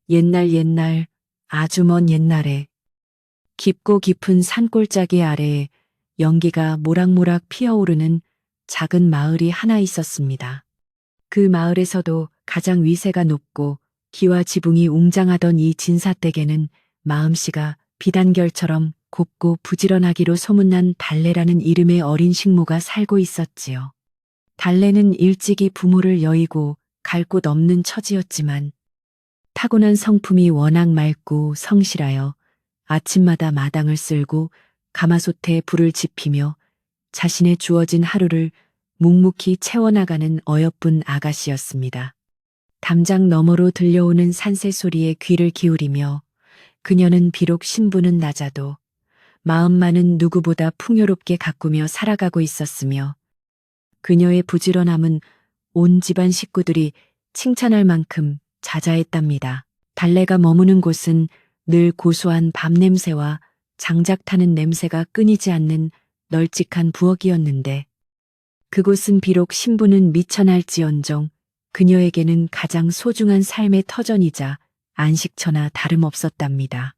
옛날, 아주 먼 옛날에 깊고 깊은 산골짜기 아래에 연기가 모락모락 피어오르는 작은 마을이 하나 있었습니다. 그 마을에서도 가장 위세가 높고 기와 지붕이 웅장하던 이 진사댁에는 마음씨가 비단결처럼 곱고 부지런하기로 소문난 달래라는 이름의 어린 식모가 살고 있었지요. 달래는 일찍이 부모를 여의고 갈 곳 없는 처지였지만 타고난 성품이 워낙 맑고 성실하여 아침마다 마당을 쓸고 가마솥에 불을 지피며 자신의 주어진 하루를 묵묵히 채워나가는 어여쁜 아가씨였습니다. 담장 너머로 들려오는 산새 소리에 귀를 기울이며 그녀는 비록 신분은 낮아도 마음만은 누구보다 풍요롭게 가꾸며 살아가고 있었으며 그녀의 부지런함은 온 집안 식구들이 칭찬할 만큼 자자했답니다. 달래가 머무는 곳은 늘 고소한 밥 냄새와 장작 타는 냄새가 끊이지 않는 널찍한 부엌이었는데 그곳은 비록 신부는 미천할지언정 그녀에게는 가장 소중한 삶의 터전이자 안식처나 다름없었답니다.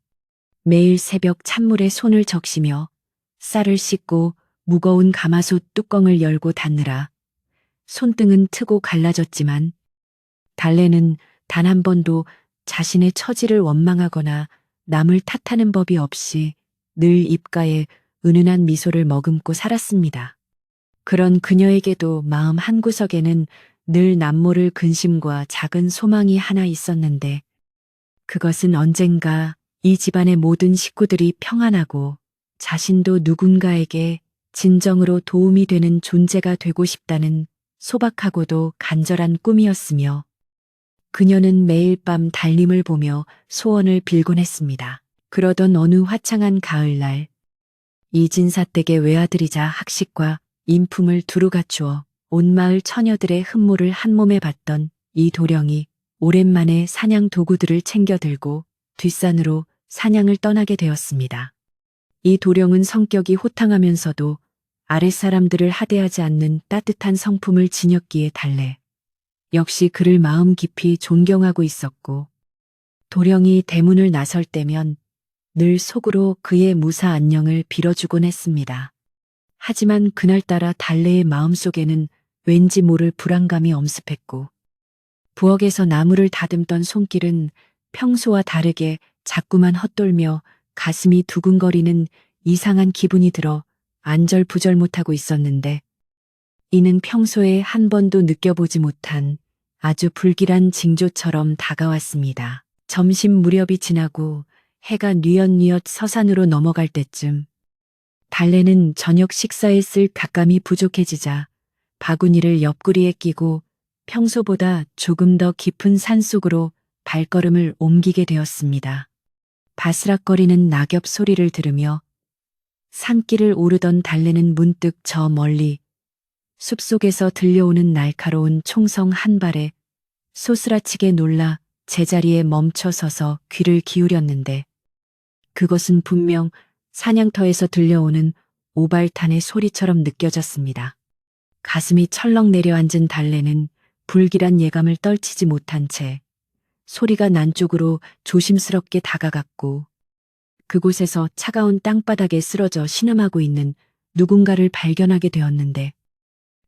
매일 새벽 찬물에 손을 적시며 쌀을 씻고 무거운 가마솥 뚜껑을 열고 닫느라 손등은 트고 갈라졌지만 달래는 단 한 번도 자신의 처지를 원망하거나 남을 탓하는 법이 없이 늘 입가에 은은한 미소를 머금고 살았습니다. 그런 그녀에게도 마음 한구석에는 늘 남모를 근심과 작은 소망이 하나 있었는데 그것은 언젠가 이 집안의 모든 식구들이 평안하고 자신도 누군가에게 진정으로 도움이 되는 존재가 되고 싶다는 소박하고도 간절한 꿈이었으며 그녀는 매일 밤 달림을 보며 소원을 빌곤 했습니다. 그러던 어느 화창한 가을날 이진사댁의 외아들이자 학식과 인품을 두루 갖추어 온 마을 처녀들의 흠모를 한 몸에 받던 이 도령이 오랜만에 사냥 도구들을 챙겨 들고 뒷산으로 사냥을 떠나게 되었습니다. 이 도령은 성격이 호탕하면서도 아랫사람들을 하대하지 않는 따뜻한 성품을 지녔기에 달래 역시 그를 마음 깊이 존경하고 있었고 도령이 대문을 나설 때면 늘 속으로 그의 무사 안녕을 빌어주곤 했습니다. 하지만 그날따라 달래의 마음속에는 왠지 모를 불안감이 엄습했고 부엌에서 나무를 다듬던 손길은 평소와 다르게 자꾸만 헛돌며 가슴이 두근거리는 이상한 기분이 들어 안절부절 못하고 있었는데 이는 평소에 한 번도 느껴보지 못한 아주 불길한 징조처럼 다가왔습니다. 점심 무렵이 지나고 해가 뉘엿뉘엿 서산으로 넘어갈 때쯤 달래는 저녁 식사에 쓸 갓감이 부족해지자 바구니를 옆구리에 끼고 평소보다 조금 더 깊은 산속으로 발걸음을 옮기게 되었습니다. 바스락거리는 낙엽 소리를 들으며 산길을 오르던 달래는 문득 저 멀리 숲속에서 들려오는 날카로운 총성 한 발에 소스라치게 놀라 제자리에 멈춰 서서 귀를 기울였는데 그것은 분명 사냥터에서 들려오는 오발탄의 소리처럼 느껴졌습니다. 가슴이 철렁 내려앉은 달래는 불길한 예감을 떨치지 못한 채 소리가 난 쪽으로 조심스럽게 다가갔고 그곳에서 차가운 땅바닥에 쓰러져 신음하고 있는 누군가를 발견하게 되었는데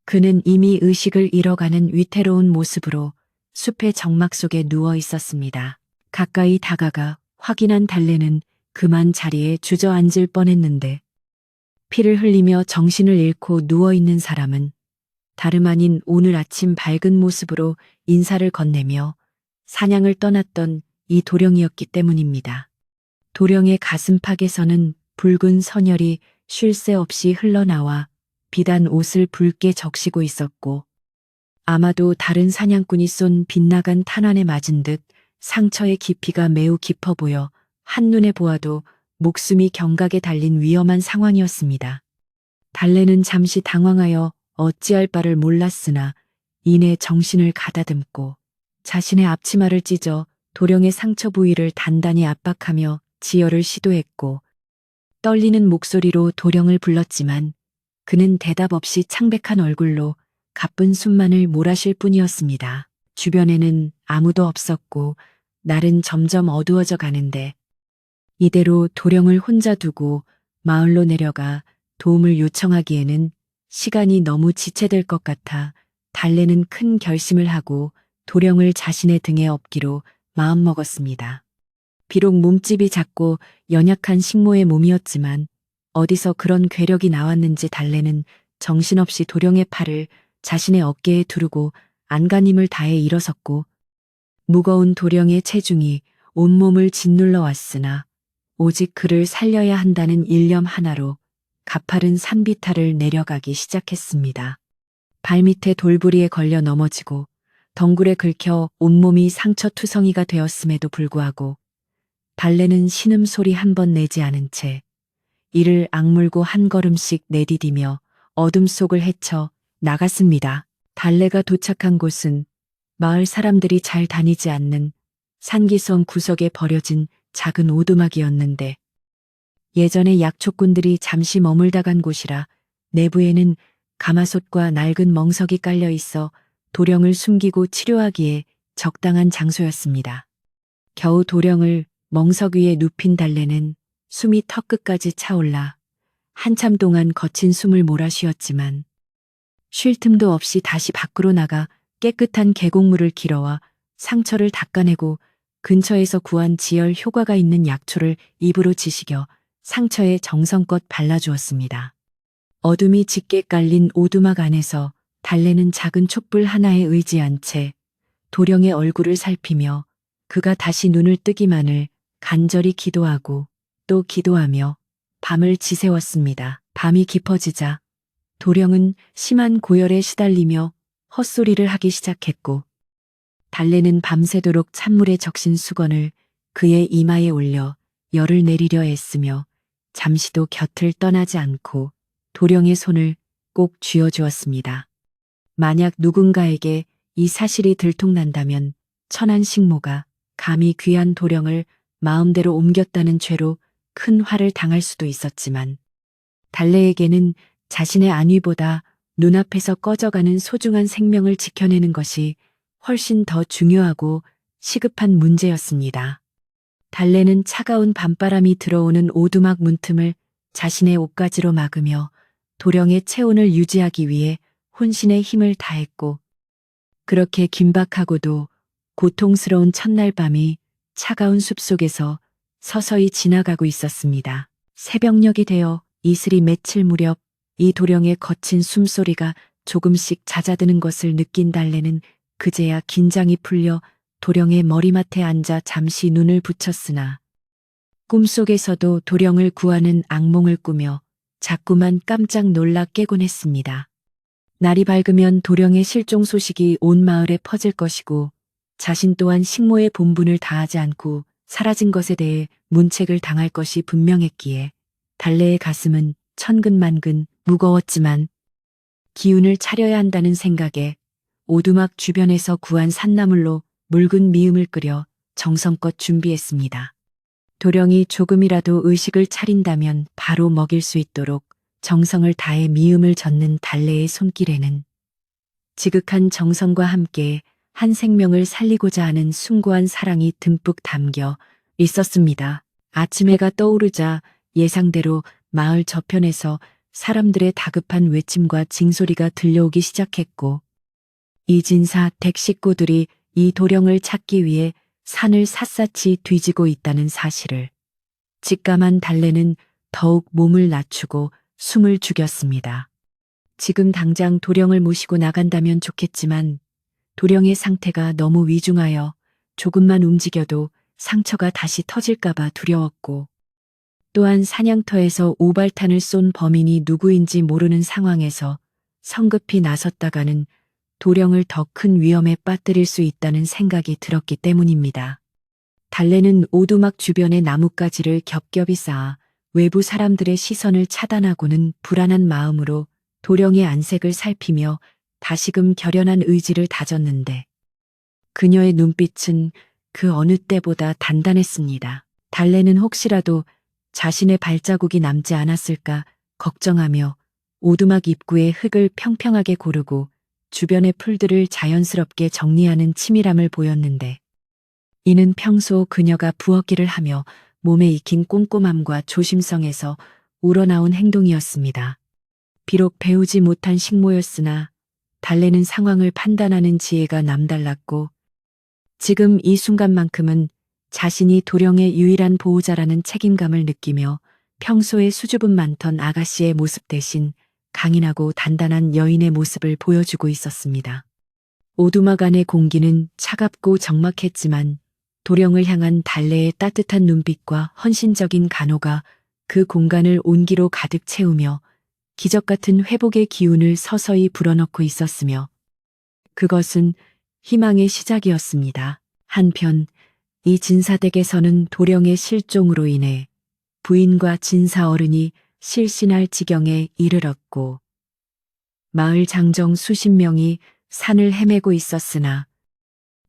그는 이미 의식을 잃어가는 위태로운 모습으로 숲의 정막 속에 누워 있었습니다. 가까이 다가가 확인한 달래는 그만 자리에 주저앉을 뻔했는데 피를 흘리며 정신을 잃고 누워있는 사람은 다름 아닌 오늘 아침 밝은 모습으로 인사를 건네며 사냥을 떠났던 이 도령이었기 때문입니다. 도령의 가슴팍에서는 붉은 선혈이 쉴 새 없이 흘러나와 비단 옷을 붉게 적시고 있었고 아마도 다른 사냥꾼이 쏜 빗나간 탄환에 맞은 듯 상처의 깊이가 매우 깊어 보여 한눈에 보아도 목숨이 경각에 달린 위험한 상황이었습니다. 달래는 잠시 당황하여 어찌할 바를 몰랐으나 이내 정신을 가다듬고 자신의 앞치마를 찢어 도령의 상처 부위를 단단히 압박하며 지혈을 시도했고 떨리는 목소리로 도령을 불렀지만 그는 대답 없이 창백한 얼굴로 가쁜 숨만을 몰아쉴 뿐이었습니다. 주변에는 아무도 없었고 날은 점점 어두워져 가는데 이대로 도령을 혼자 두고 마을로 내려가 도움을 요청하기에는 시간이 너무 지체될 것 같아 달래는 큰 결심을 하고 도령을 자신의 등에 업기로 마음먹었습니다. 비록 몸집이 작고 연약한 식모의 몸이었지만 어디서 그런 괴력이 나왔는지 달래는 정신없이 도령의 팔을 자신의 어깨에 두르고 안간힘을 다해 일어섰고 무거운 도령의 체중이 온몸을 짓눌러 왔으나 오직 그를 살려야 한다는 일념 하나로 가파른 산비탈을 내려가기 시작했습니다. 발밑에 돌부리에 걸려 넘어지고 덩굴에 긁혀 온몸이 상처투성이가 되었음에도 불구하고 달래는 신음소리 한 번 내지 않은 채 이를 악물고 한 걸음씩 내디디며 어둠 속을 헤쳐 나갔습니다. 달래가 도착한 곳은 마을 사람들이 잘 다니지 않는 산기슭 구석에 버려진 작은 오두막이었는데 예전에 약초꾼들이 잠시 머물다 간 곳이라 내부에는 가마솥과 낡은 멍석이 깔려 있어 도령을 숨기고 치료하기에 적당한 장소였습니다. 겨우 도령을 멍석 위에 눕힌 달래는 숨이 턱끝까지 차올라 한참 동안 거친 숨을 몰아쉬었지만 쉴 틈도 없이 다시 밖으로 나가 깨끗한 계곡물을 길어와 상처를 닦아내고 근처에서 구한 지혈 효과가 있는 약초를 입으로 지식여 상처에 정성껏 발라주었습니다. 어둠이 짙게 깔린 오두막 안에서 달래는 작은 촛불 하나에 의지한 채 도령의 얼굴을 살피며 그가 다시 눈을 뜨기만을 간절히 기도하고 또 기도하며 밤을 지새웠습니다. 밤이 깊어지자 도령은 심한 고열에 시달리며 헛소리를 하기 시작했고 달래는 밤새도록 찬물에 적신 수건을 그의 이마에 올려 열을 내리려 애쓰며 잠시도 곁을 떠나지 않고 도령의 손을 꼭 쥐어주었습니다. 만약 누군가에게 이 사실이 들통난다면 천한 식모가 감히 귀한 도령을 마음대로 옮겼다는 죄로 큰 화를 당할 수도 있었지만 달래에게는 자신의 안위보다 눈앞에서 꺼져가는 소중한 생명을 지켜내는 것이 훨씬 더 중요하고 시급한 문제였습니다. 달래는 차가운 밤바람이 들어오는 오두막 문틈을 자신의 옷가지로 막으며 도령의 체온을 유지하기 위해 혼신의 힘을 다했고 그렇게 긴박하고도 고통스러운 첫날 밤이 차가운 숲속에서 서서히 지나가고 있었습니다. 새벽녘이 되어 이슬이 맺힐 무렵 이 도령의 거친 숨소리가 조금씩 잦아드는 것을 느낀 달래는 그제야 긴장이 풀려 도령의 머리맡에 앉아 잠시 눈을 붙였으나 꿈속에서도 도령을 구하는 악몽을 꾸며 자꾸만 깜짝 놀라 깨곤 했습니다. 날이 밝으면 도령의 실종 소식이 온 마을에 퍼질 것이고 자신 또한 식모의 본분을 다하지 않고 사라진 것에 대해 문책을 당할 것이 분명했기에 달래의 가슴은 천근만근 무거웠지만 기운을 차려야 한다는 생각에 오두막 주변에서 구한 산나물로 묽은 미음을 끓여 정성껏 준비했습니다. 도령이 조금이라도 의식을 차린다면 바로 먹일 수 있도록 정성을 다해 미음을 젓는 달래의 손길에는 지극한 정성과 함께 한 생명을 살리고자 하는 숭고한 사랑이 듬뿍 담겨 있었습니다. 아침 해가 떠오르자 예상대로 마을 저편에서 사람들의 다급한 외침과 징소리가 들려오기 시작했고 이진사 댁 식구들이 이 도령을 찾기 위해 산을 샅샅이 뒤지고 있다는 사실을 직감한 달래는 더욱 몸을 낮추고 숨을 죽였습니다. 지금 당장 도령을 모시고 나간다면 좋겠지만 도령의 상태가 너무 위중하여 조금만 움직여도 상처가 다시 터질까봐 두려웠고 또한 사냥터에서 오발탄을 쏜 범인이 누구인지 모르는 상황에서 성급히 나섰다가는 도령을 더 큰 위험에 빠뜨릴 수 있다는 생각이 들었기 때문입니다. 달래는 오두막 주변의 나뭇가지를 겹겹이 쌓아 외부 사람들의 시선을 차단하고는 불안한 마음으로 도령의 안색을 살피며 다시금 결연한 의지를 다졌는데 그녀의 눈빛은 그 어느 때보다 단단했습니다. 달래는 혹시라도 자신의 발자국이 남지 않았을까 걱정하며 오두막 입구의 흙을 평평하게 고르고 주변의 풀들을 자연스럽게 정리하는 치밀함을 보였는데 이는 평소 그녀가 부엌일을 하며 몸에 익힌 꼼꼼함과 조심성에서 우러나온 행동이었습니다. 비록 배우지 못한 식모였으나 달래는 상황을 판단하는 지혜가 남달랐고 지금 이 순간만큼은 자신이 도령의 유일한 보호자라는 책임감을 느끼며 평소에 수줍음 많던 아가씨의 모습 대신 강인하고 단단한 여인의 모습을 보여주고 있었습니다. 오두막 안의 공기는 차갑고 적막했지만 도령을 향한 달래의 따뜻한 눈빛과 헌신적인 간호가 그 공간을 온기로 가득 채우며 기적 같은 회복의 기운을 서서히 불어넣고 있었으며 그것은 희망의 시작이었습니다. 한편 이 진사댁에서는 도령의 실종으로 인해 부인과 진사 어른이 실신할 지경에 이르렀고 마을 장정 수십 명이 산을 헤매고 있었으나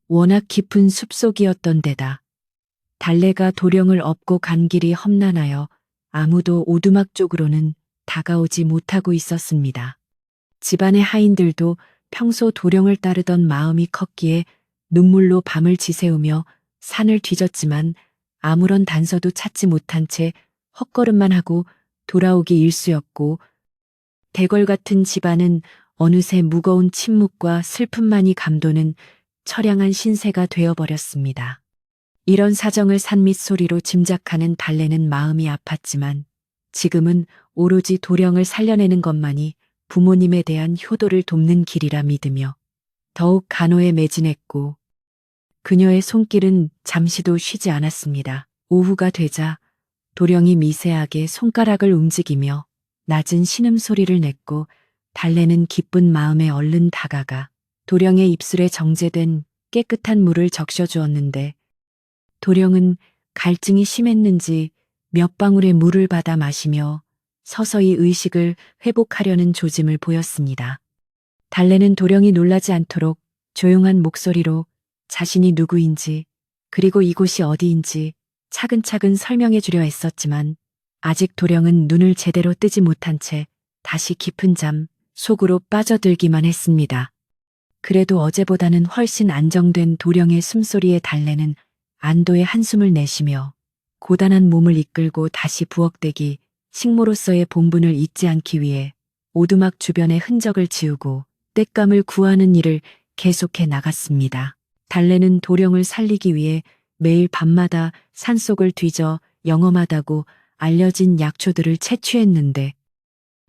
워낙 깊은 숲속이었던 데다 달래가 도령을 업고 간 길이 험난하여 아무도 오두막 쪽으로는 다가오지 못하고 있었습니다. 집안의 하인들도 평소 도령을 따르던 마음이 컸기에 눈물로 밤을 지새우며 산을 뒤졌지만 아무런 단서도 찾지 못한 채 헛걸음만 하고 돌아오기 일쑤였고 대궐 같은 집안은 어느새 무거운 침묵과 슬픔만이 감도는 처량한 신세가 되어버렸습니다. 이런 사정을 산밑 소리로 짐작하는 달래는 마음이 아팠지만 지금은 오로지 도령을 살려내는 것만이 부모님에 대한 효도를 돕는 길이라 믿으며 더욱 간호에 매진했고 그녀의 손길은 잠시도 쉬지 않았습니다. 오후가 되자 도령이 미세하게 손가락을 움직이며 낮은 신음소리를 냈고 달래는 기쁜 마음에 얼른 다가가 도령의 입술에 정제된 깨끗한 물을 적셔주었는데 도령은 갈증이 심했는지 몇 방울의 물을 받아 마시며 서서히 의식을 회복하려는 조짐을 보였습니다. 달래는 도령이 놀라지 않도록 조용한 목소리로 자신이 누구인지 그리고 이곳이 어디인지 차근차근 설명해 주려 했었지만 아직 도령은 눈을 제대로 뜨지 못한 채 다시 깊은 잠 속으로 빠져들기만 했습니다. 그래도 어제보다는 훨씬 안정된 도령의 숨소리에 달래는 안도의 한숨을 내쉬며 고단한 몸을 이끌고 다시 부엌대기 식모로서의 본분을 잊지 않기 위해 오두막 주변의 흔적을 지우고 땔감을 구하는 일을 계속해 나갔습니다. 달래는 도령을 살리기 위해 매일 밤마다 산속을 뒤져 영험하다고 알려진 약초들을 채취했는데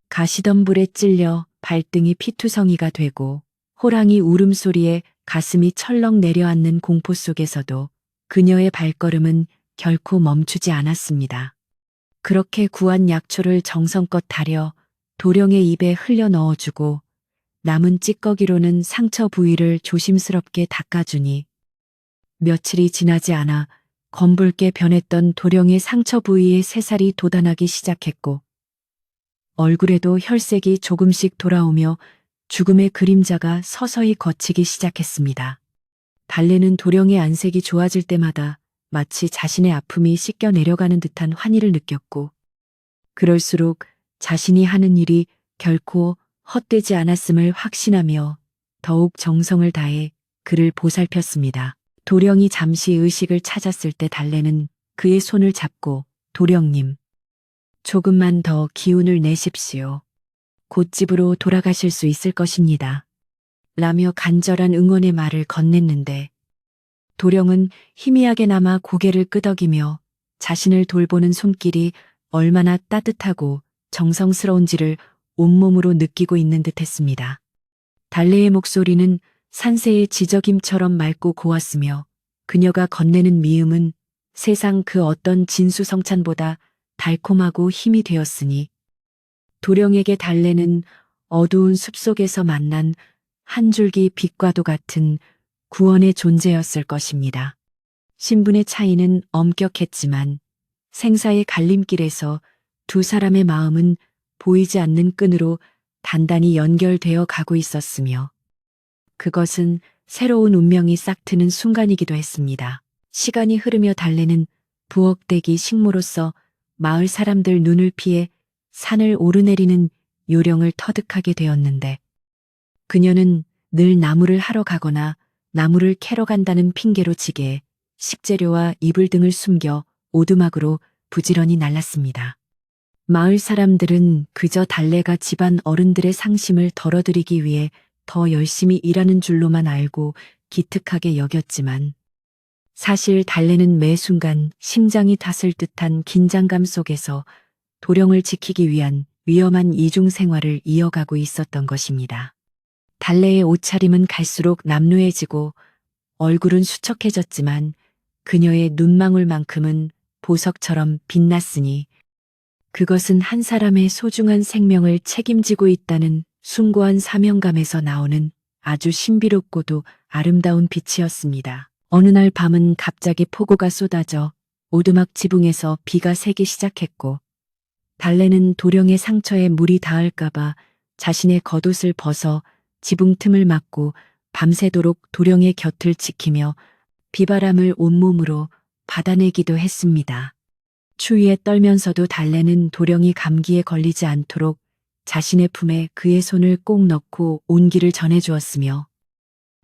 가시덤불에 찔려 발등이 피투성이가 되고 호랑이 울음소리에 가슴이 철렁 내려앉는 공포 속에서도 그녀의 발걸음은 결코 멈추지 않았습니다. 그렇게 구한 약초를 정성껏 달여 도령의 입에 흘려 넣어주고 남은 찌꺼기로는 상처 부위를 조심스럽게 닦아주니 며칠이 지나지 않아 검붉게 변했던 도령의 상처 부위에 새살이 돋아나기 시작했고 얼굴에도 혈색이 조금씩 돌아오며 죽음의 그림자가 서서히 걷히기 시작했습니다. 달래는 도령의 안색이 좋아질 때마다 마치 자신의 아픔이 씻겨 내려가는 듯한 환희를 느꼈고 그럴수록 자신이 하는 일이 결코 헛되지 않았음을 확신하며 더욱 정성을 다해 그를 보살폈습니다. 도령이 잠시 의식을 찾았을 때 달래는 그의 손을 잡고 도령님, 조금만 더 기운을 내십시오. 곧 집으로 돌아가실 수 있을 것입니다. 라며 간절한 응원의 말을 건넸는데 도령은 희미하게나마 고개를 끄덕이며 자신을 돌보는 손길이 얼마나 따뜻하고 정성스러운지를 온몸으로 느끼고 있는 듯했습니다. 달래의 목소리는 산새의 지저김처럼 맑고 고왔으며 그녀가 건네는 미음은 세상 그 어떤 진수성찬보다 달콤하고 힘이 되었으니 도령에게 달래는 어두운 숲속에서 만난 한 줄기 빛과도 같은 구원의 존재였을 것입니다. 신분의 차이는 엄격했지만 생사의 갈림길에서 두 사람의 마음은 보이지 않는 끈으로 단단히 연결되어 가고 있었으며 그것은 새로운 운명이 싹트는 순간이기도 했습니다. 시간이 흐르며 달래는 부엌대기 식모로서 마을 사람들 눈을 피해 산을 오르내리는 요령을 터득하게 되었는데 그녀는 늘 나무를 하러 가거나 나무를 캐러 간다는 핑계로 지게 식재료와 이불 등을 숨겨 오두막으로 부지런히 날랐습니다. 마을 사람들은 그저 달래가 집안 어른들의 상심을 덜어드리기 위해 더 열심히 일하는 줄로만 알고 기특하게 여겼지만 사실 달래는 매 순간 심장이 닿을 듯한 긴장감 속에서 도령을 지키기 위한 위험한 이중 생활을 이어가고 있었던 것입니다. 달래의 옷차림은 갈수록 남루해지고 얼굴은 수척해졌지만 그녀의 눈망울만큼은 보석처럼 빛났으니 그것은 한 사람의 소중한 생명을 책임지고 있다는 숭고한 사명감에서 나오는 아주 신비롭고도 아름다운 빛이었습니다. 어느 날 밤은 갑자기 폭우가 쏟아져 오두막 지붕에서 비가 새기 시작했고 달래는 도령의 상처에 물이 닿을까봐 자신의 겉옷을 벗어 지붕 틈을 막고 밤새도록 도령의 곁을 지키며 비바람을 온몸으로 받아내기도 했습니다. 추위에 떨면서도 달래는 도령이 감기에 걸리지 않도록 자신의 품에 그의 손을 꼭 넣고 온기를 전해주었으며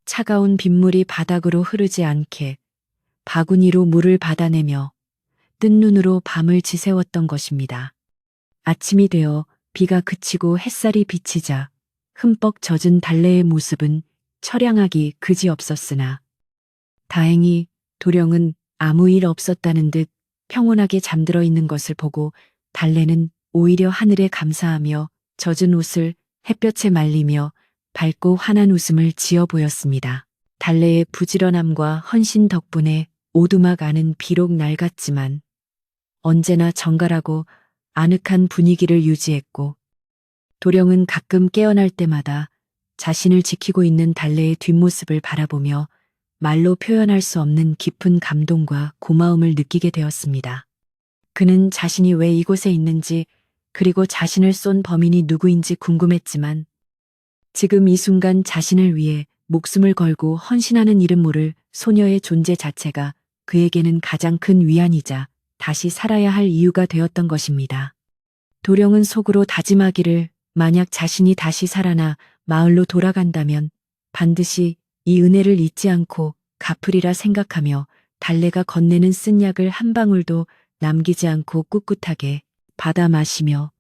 차가운 빗물이 바닥으로 흐르지 않게 바구니로 물을 받아내며 뜬 눈으로 밤을 지새웠던 것입니다. 아침이 되어 비가 그치고 햇살이 비치자 흠뻑 젖은 달래의 모습은 처량하기 그지없었으나 다행히 도령은 아무 일 없었다는 듯 평온하게 잠들어 있는 것을 보고 달래는 오히려 하늘에 감사하며 젖은 옷을 햇볕에 말리며 밝고 환한 웃음을 지어 보였습니다. 달래의 부지런함과 헌신 덕분에 오두막 안은 비록 낡았지만 언제나 정갈하고 아늑한 분위기를 유지했고 도령은 가끔 깨어날 때마다 자신을 지키고 있는 달래의 뒷모습을 바라보며 말로 표현할 수 없는 깊은 감동과 고마움을 느끼게 되었습니다. 그는 자신이 왜 이곳에 있는지 그리고 자신을 쏜 범인이 누구인지 궁금했지만 지금 이 순간 자신을 위해 목숨을 걸고 헌신하는 이름 모를 소녀의 존재 자체가 그에게는 가장 큰 위안이자 다시 살아야 할 이유가 되었던 것입니다. 도령은 속으로 다짐하기를 만약 자신이 다시 살아나 마을로 돌아간다면 반드시 이 은혜를 잊지 않고 갚으리라 생각하며 달래가 건네는 쓴 약을 한 방울도 남기지 않고 꿋꿋하게 받아 마시며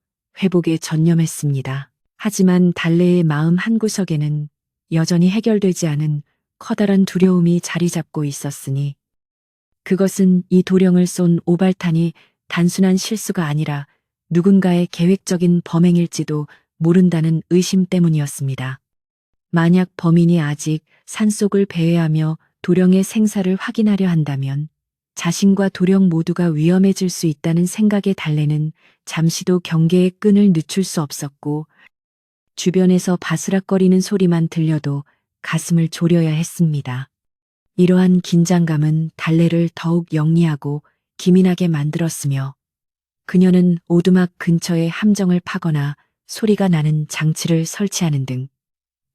회복에 전념했습니다. 하지만 달래의 마음 한구석에는 여전히 해결되지 않은 커다란 두려움이 자리 잡고 있었으니 그것은 이 도령을 쏜 오발탄이 단순한 실수가 아니라 누군가의 계획적인 범행일지도 모른다는 의심 때문이었습니다. 만약 범인이 아직 산속을 배회하며 도령의 생사를 확인하려 한다면 자신과 도령 모두가 위험해질 수 있다는 생각에 달래는 잠시도 경계의 끈을 늦출 수 없었고 주변에서 바스락거리는 소리만 들려도 가슴을 졸여야 했습니다. 이러한 긴장감은 달래를 더욱 영리하고 기민하게 만들었으며 그녀는 오두막 근처에 함정을 파거나 소리가 나는 장치를 설치하는 등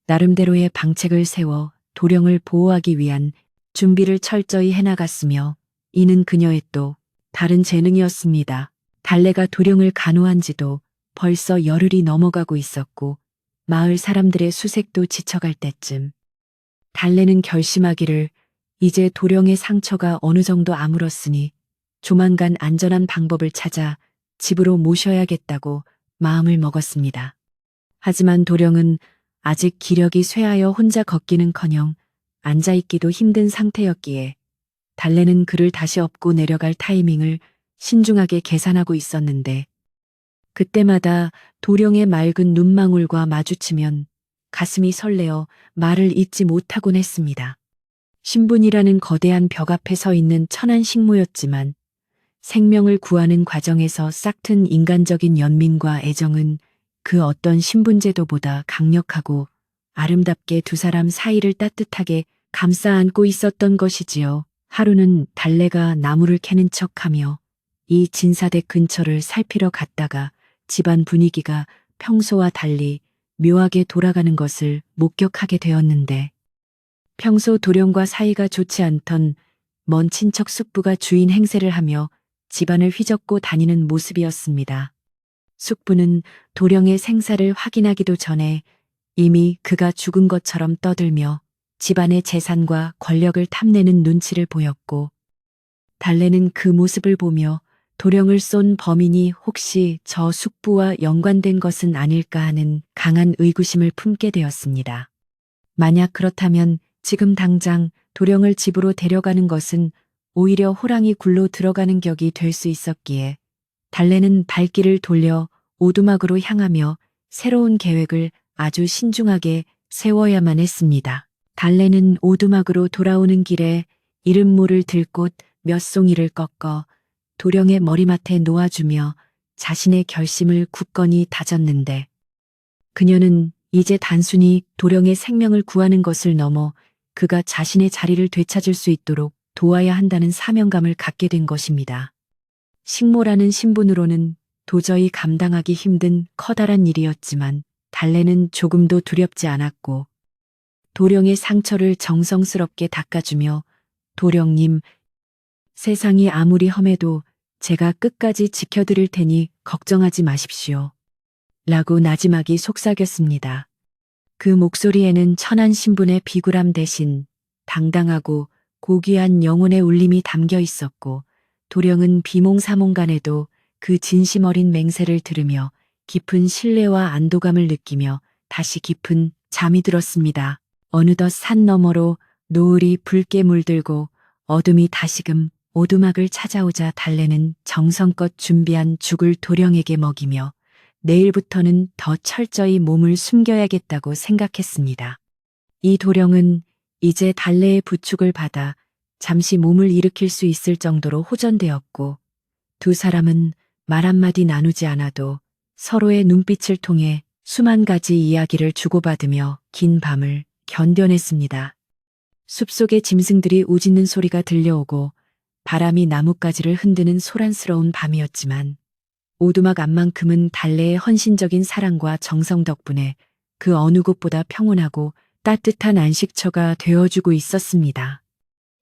나름대로의 방책을 세워 도령을 보호하기 위한 준비를 철저히 해나갔으며 이는 그녀의 또 다른 재능이었습니다. 달래가 도령을 간호한 지도 벌써 열흘이 넘어가고 있었고 마을 사람들의 수색도 지쳐갈 때쯤 달래는 결심하기를 이제 도령의 상처가 어느 정도 아물었으니 조만간 안전한 방법을 찾아 집으로 모셔야겠다고 마음을 먹었습니다. 하지만 도령은 아직 기력이 쇠하여 혼자 걷기는커녕 앉아있기도 힘든 상태였기에 달래는 그를 다시 업고 내려갈 타이밍을 신중하게 계산하고 있었는데 그때마다 도령의 맑은 눈망울과 마주치면 가슴이 설레어 말을 잇지 못하곤 했습니다. 신분이라는 거대한 벽 앞에 서 있는 천한 식모였지만 생명을 구하는 과정에서 싹튼 인간적인 연민과 애정은 그 어떤 신분제도보다 강력하고 아름답게 두 사람 사이를 따뜻하게 감싸 안고 있었던 것이지요. 하루는 달래가 나무를 캐는 척하며 이 진사댁 근처를 살피러 갔다가 집안 분위기가 평소와 달리 묘하게 돌아가는 것을 목격하게 되었는데 평소 도령과 사이가 좋지 않던 먼 친척 숙부가 주인 행세를 하며 집안을 휘젓고 다니는 모습이었습니다. 숙부는 도령의 생사를 확인하기도 전에 이미 그가 죽은 것처럼 떠들며 집안의 재산과 권력을 탐내는 눈치를 보였고 달래는 그 모습을 보며 도령을 쏜 범인이 혹시 저 숙부와 연관된 것은 아닐까 하는 강한 의구심을 품게 되었습니다. 만약 그렇다면 지금 당장 도령을 집으로 데려가는 것은 오히려 호랑이 굴로 들어가는 격이 될 수 있었기에 달래는 발길을 돌려 오두막으로 향하며 새로운 계획을 아주 신중하게 세워야만 했습니다. 달래는 오두막으로 돌아오는 길에 이름 모를 들꽃 몇 송이를 꺾어 도령의 머리맡에 놓아주며 자신의 결심을 굳건히 다졌는데 그녀는 이제 단순히 도령의 생명을 구하는 것을 넘어 그가 자신의 자리를 되찾을 수 있도록 도와야 한다는 사명감을 갖게 된 것입니다. 식모라는 신분으로는 도저히 감당하기 힘든 커다란 일이었지만 달래는 조금도 두렵지 않았고 도령의 상처를 정성스럽게 닦아주며 도령님, 세상이 아무리 험해도 제가 끝까지 지켜드릴 테니 걱정하지 마십시오. 라고 나지막이 속삭였습니다. 그 목소리에는 천한 신분의 비굴함 대신 당당하고 고귀한 영혼의 울림이 담겨 있었고 도령은 비몽사몽간에도 그 진심 어린 맹세를 들으며 깊은 신뢰와 안도감을 느끼며 다시 깊은 잠이 들었습니다. 어느덧 산 너머로 노을이 붉게 물들고 어둠이 다시금 오두막을 찾아오자 달래는 정성껏 준비한 죽을 도령에게 먹이며 내일부터는 더 철저히 몸을 숨겨야겠다고 생각했습니다. 이 도령은 이제 달래의 부축을 받아 잠시 몸을 일으킬 수 있을 정도로 호전되었고 두 사람은 말 한마디 나누지 않아도 서로의 눈빛을 통해 수만 가지 이야기를 주고받으며 긴 밤을 견뎌냈습니다. 숲속의 짐승들이 우짖는 소리가 들려오고 바람이 나뭇가지를 흔드는 소란스러운 밤이었지만 오두막 앞만큼은 달래의 헌신적인 사랑과 정성 덕분에 그 어느 곳보다 평온하고 따뜻한 안식처가 되어주고 있었습니다.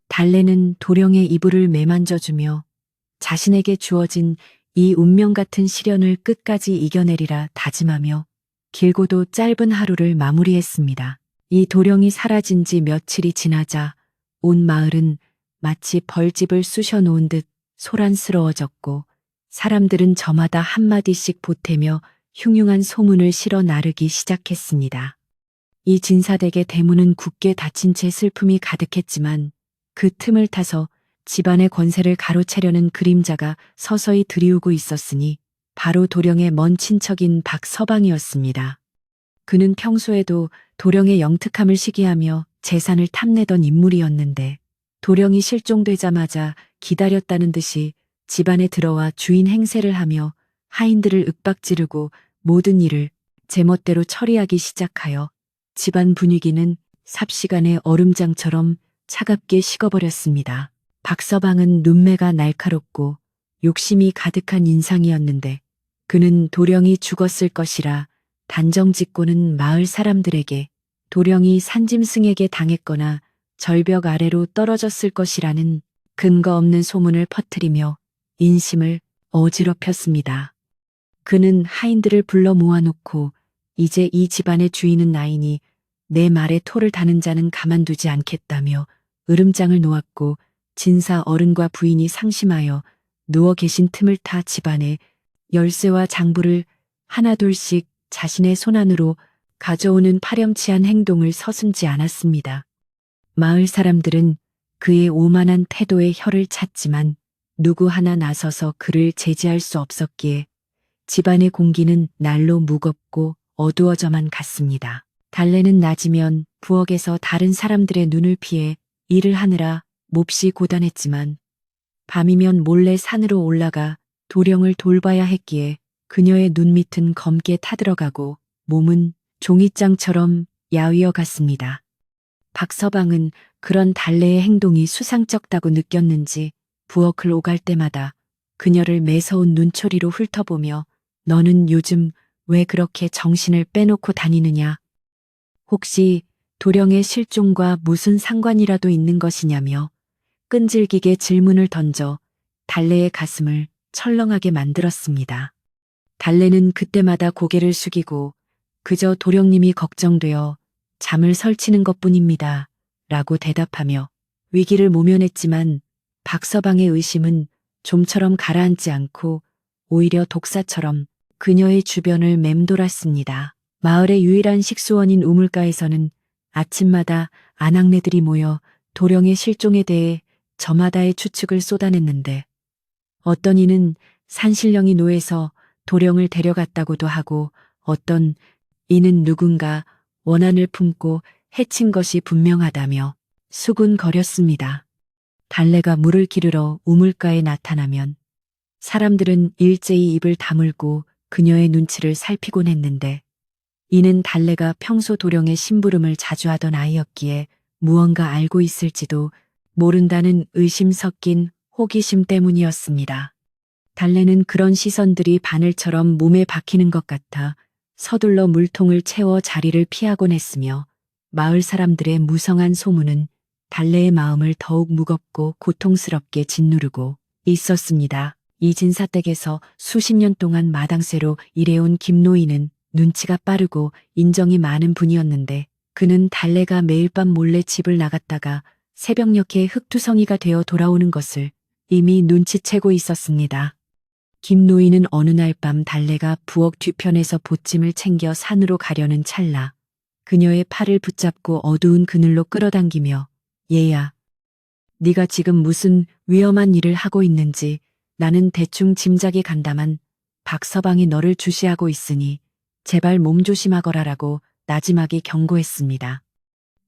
달래는 도령의 이불을 매만져주며 자신에게 주어진 이 운명 같은 시련을 끝까지 이겨내리라 다짐하며 길고도 짧은 하루를 마무리했습니다. 이 도령이 사라진 지 며칠이 지나자 온 마을은 마치 벌집을 쑤셔 놓은 듯 소란스러워졌고 사람들은 저마다 한마디씩 보태며 흉흉한 소문을 실어 나르기 시작했습니다. 이 진사댁의 대문은 굳게 닫힌 채 슬픔이 가득했지만 그 틈을 타서 집안의 권세를 가로채려는 그림자가 서서히 들이우고 있었으니 바로 도령의 먼 친척인 박서방이었습니다. 그는 평소에도 도령의 영특함을 시기하며 재산을 탐내던 인물이었는데 도령이 실종되자마자 기다렸다는 듯이 집안에 들어와 주인 행세를 하며 하인들을 윽박지르고 모든 일을 제멋대로 처리하기 시작하여 집안 분위기는 삽시간에 얼음장처럼 차갑게 식어버렸습니다. 박서방은 눈매가 날카롭고 욕심이 가득한 인상이었는데 그는 도령이 죽었을 것이라 단정짓고는 마을 사람들에게 도령이 산짐승에게 당했거나 절벽 아래로 떨어졌을 것이라는 근거 없는 소문을 퍼뜨리며 인심을 어지럽혔습니다. 그는 하인들을 불러 모아놓고 이제 이 집안의 주인은 나이니 내 말에 토를 다는 자는 가만두지 않겠다며 으름장을 놓았고 진사 어른과 부인이 상심하여 누워 계신 틈을 타 집안에 열쇠와 장부를 하나둘씩 자신의 손안으로 가져오는 파렴치한 행동을 서슴지 않았습니다. 마을 사람들은 그의 오만한 태도에 혀를 찼지만 누구 하나 나서서 그를 제지할 수 없었기에 집안의 공기는 날로 무겁고 어두워져만 갔습니다. 달래는 낮이면 부엌에서 다른 사람들의 눈을 피해 일을 하느라 몹시 고단했지만 밤이면 몰래 산으로 올라가 도령을 돌봐야 했기에 그녀의 눈밑은 검게 타들어가고 몸은 종이장처럼 야위어 갔습니다. 박서방은 그런 달래의 행동이 수상쩍다고 느꼈는지 부엌을 오갈 때마다 그녀를 매서운 눈초리로 훑어보며 너는 요즘 왜 그렇게 정신을 빼놓고 다니느냐? 혹시 도령의 실종과 무슨 상관이라도 있는 것이냐며 끈질기게 질문을 던져 달래의 가슴을 철렁하게 만들었습니다. 달래는 그때마다 고개를 숙이고 그저 도령님이 걱정되어 잠을 설치는 것뿐입니다. 라고 대답하며 위기를 모면했지만 박서방의 의심은 좀처럼 가라앉지 않고 오히려 독사처럼 그녀의 주변을 맴돌았습니다. 마을의 유일한 식수원인 우물가에서는 아침마다 아낙네들이 모여 도령의 실종에 대해 저마다의 추측을 쏟아냈는데 어떤 이는 산신령이 노해서 도령을 데려갔다고도 하고 어떤 이는 누군가 원한을 품고 해친 것이 분명하다며 수군거렸습니다. 달래가 물을 기르러 우물가에 나타나면 사람들은 일제히 입을 다물고 그녀의 눈치를 살피곤 했는데 이는 달래가 평소 도령의 심부름을 자주 하던 아이였기에 무언가 알고 있을지도 모른다는 의심 섞인 호기심 때문이었습니다. 달래는 그런 시선들이 바늘처럼 몸에 박히는 것 같아 서둘러 물통을 채워 자리를 피하곤 했으며 마을 사람들의 무성한 소문은 달래의 마음을 더욱 무겁고 고통스럽게 짓누르고 있었습니다. 이 진사댁에서 수십 년 동안 마당쇠로 일해온 김노인은 눈치가 빠르고 인정이 많은 분이었는데 그는 달래가 매일 밤 몰래 집을 나갔다가 새벽녘에 흑투성이가 되어 돌아오는 것을 이미 눈치채고 있었습니다. 김노인은 어느 날 밤 달래가 부엌 뒤편에서 보찜을 챙겨 산으로 가려는 찰나 그녀의 팔을 붙잡고 어두운 그늘로 끌어당기며 얘야, 네가 지금 무슨 위험한 일을 하고 있는지 나는 대충 짐작이 간다만 박서방이 너를 주시하고 있으니 제발 몸조심하거라라고 나지막이 경고했습니다.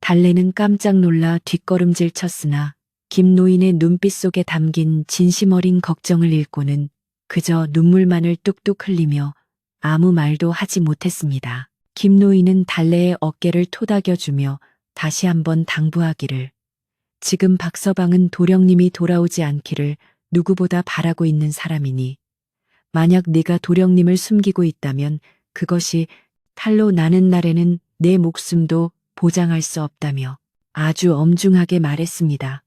달래는 깜짝 놀라 뒷걸음질 쳤으나 김노인의 눈빛 속에 담긴 진심 어린 걱정을 읽고는 그저 눈물만을 뚝뚝 흘리며 아무 말도 하지 못했습니다. 김노인은 달래의 어깨를 토닥여주며 다시 한번 당부하기를 지금 박서방은 도령님이 돌아오지 않기를 누구보다 바라고 있는 사람이니 만약 네가 도령님을 숨기고 있다면 그것이 탈로 나는 날에는 내 목숨도 보장할 수 없다며 아주 엄중하게 말했습니다.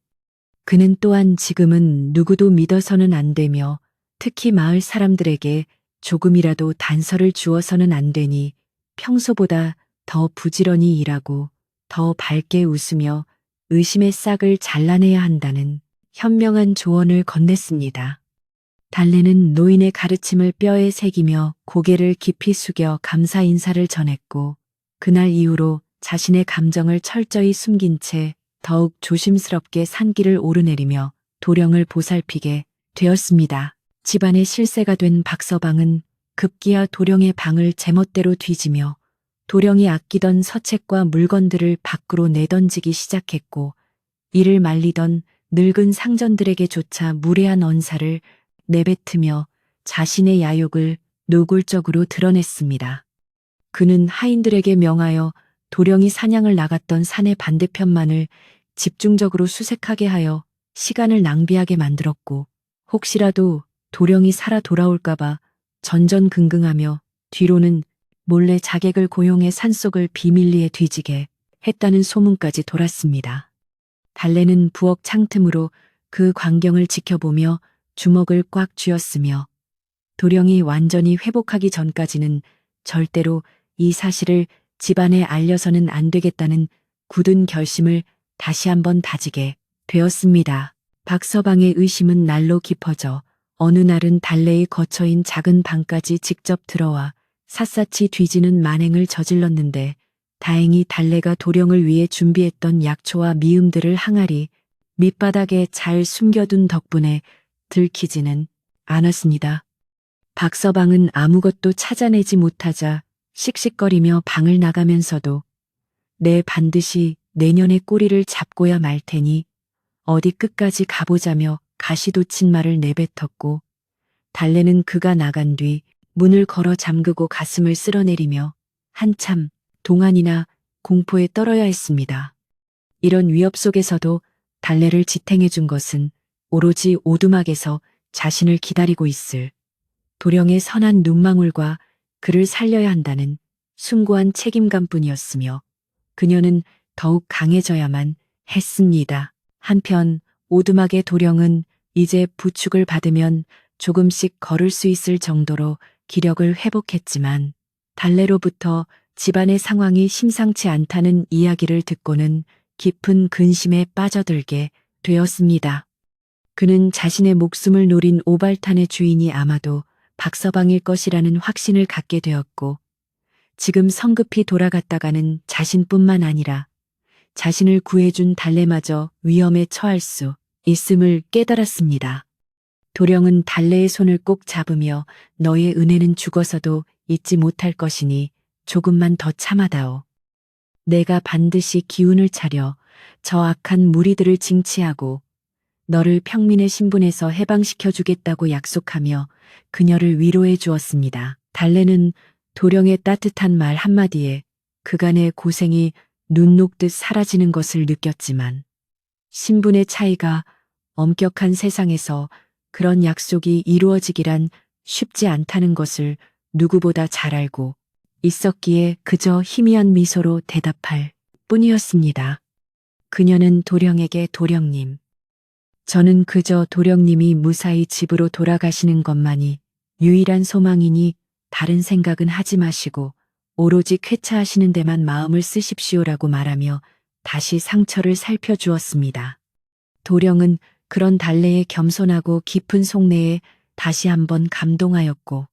그는 또한 지금은 누구도 믿어서는 안 되며 특히 마을 사람들에게 조금이라도 단서를 주어서는 안 되니 평소보다 더 부지런히 일하고 더 밝게 웃으며 의심의 싹을 잘라내야 한다는 현명한 조언을 건넸습니다. 달래는 노인의 가르침을 뼈에 새기며 고개를 깊이 숙여 감사 인사를 전했고 그날 이후로 자신의 감정을 철저히 숨긴 채 더욱 조심스럽게 산길을 오르내리며 도령을 보살피게 되었습니다. 집안의 실세가 된 박서방은 급기야 도령의 방을 제멋대로 뒤지며 도령이 아끼던 서책과 물건들을 밖으로 내던지기 시작했고 이를 말리던 늙은 상전들에게조차 무례한 언사를 내뱉으며 자신의 야욕을 노골적으로 드러냈습니다. 그는 하인들에게 명하여 도령이 사냥을 나갔던 산의 반대편만을 집중적으로 수색하게 하여 시간을 낭비하게 만들었고 혹시라도 도령이 살아 돌아올까봐 전전긍긍하며 뒤로는 몰래 자객을 고용해 산속을 비밀리에 뒤지게 했다는 소문까지 돌았습니다. 달래는 부엌 창틈으로 그 광경을 지켜보며 주먹을 꽉 쥐었으며 도령이 완전히 회복하기 전까지는 절대로 이 사실을 집안에 알려서는 안 되겠다는 굳은 결심을 다시 한번 다지게 되었습니다. 박서방의 의심은 날로 깊어져 어느 날은 달래의 거처인 작은 방까지 직접 들어와 샅샅이 뒤지는 만행을 저질렀는데 다행히 달래가 도령을 위해 준비했던 약초와 미음들을 항아리 밑바닥에 잘 숨겨둔 덕분에 들키지는 않았습니다. 박서방은 아무것도 찾아내지 못하자 씩씩거리며 방을 나가면서도 내 반드시 내년에 꼬리를 잡고야 말 테니 어디 끝까지 가보자며 가시돋친 말을 내뱉었고 달래는 그가 나간 뒤 문을 걸어 잠그고 가슴을 쓸어내리며 한참 동안이나 공포에 떨어야 했습니다. 이런 위협 속에서도 달래를 지탱해 준 것은 오로지 오두막에서 자신을 기다리고 있을 도령의 선한 눈망울과 그를 살려야 한다는 숭고한 책임감뿐이었으며 그녀는 더욱 강해져야만 했습니다. 한편 오두막의 도령은 이제 부축을 받으면 조금씩 걸을 수 있을 정도로 기력을 회복했지만 달래로부터 집안의 상황이 심상치 않다는 이야기를 듣고는 깊은 근심에 빠져들게 되었습니다. 그는 자신의 목숨을 노린 오발탄의 주인이 아마도 박서방일 것이라는 확신을 갖게 되었고, 지금 성급히 돌아갔다가는 자신뿐만 아니라 자신을 구해준 달래마저 위험에 처할 수 있음을 깨달았습니다. 도령은 달래의 손을 꼭 잡으며 너의 은혜는 죽어서도 잊지 못할 것이니 조금만 더 참아다오. 내가 반드시 기운을 차려 저 악한 무리들을 징치하고 너를 평민의 신분에서 해방시켜 주겠다고 약속하며 그녀를 위로해 주었습니다. 달래는 도령의 따뜻한 말 한마디에 그간의 고생이 눈 녹듯 사라지는 것을 느꼈지만 신분의 차이가 엄격한 세상에서 그런 약속이 이루어지기란 쉽지 않다는 것을 누구보다 잘 알고 있었기에 그저 희미한 미소로 대답할 뿐이었습니다. 그녀는 도령에게 도령님, 저는 그저 도령님이 무사히 집으로 돌아가시는 것만이 유일한 소망이니 다른 생각은 하지 마시고 오로지 쾌차하시는 데만 마음을 쓰십시오라고 말하며 다시 상처를 살펴주었습니다. 도령은 그런 달래의 겸손하고 깊은 속내에 다시 한번 감동하였고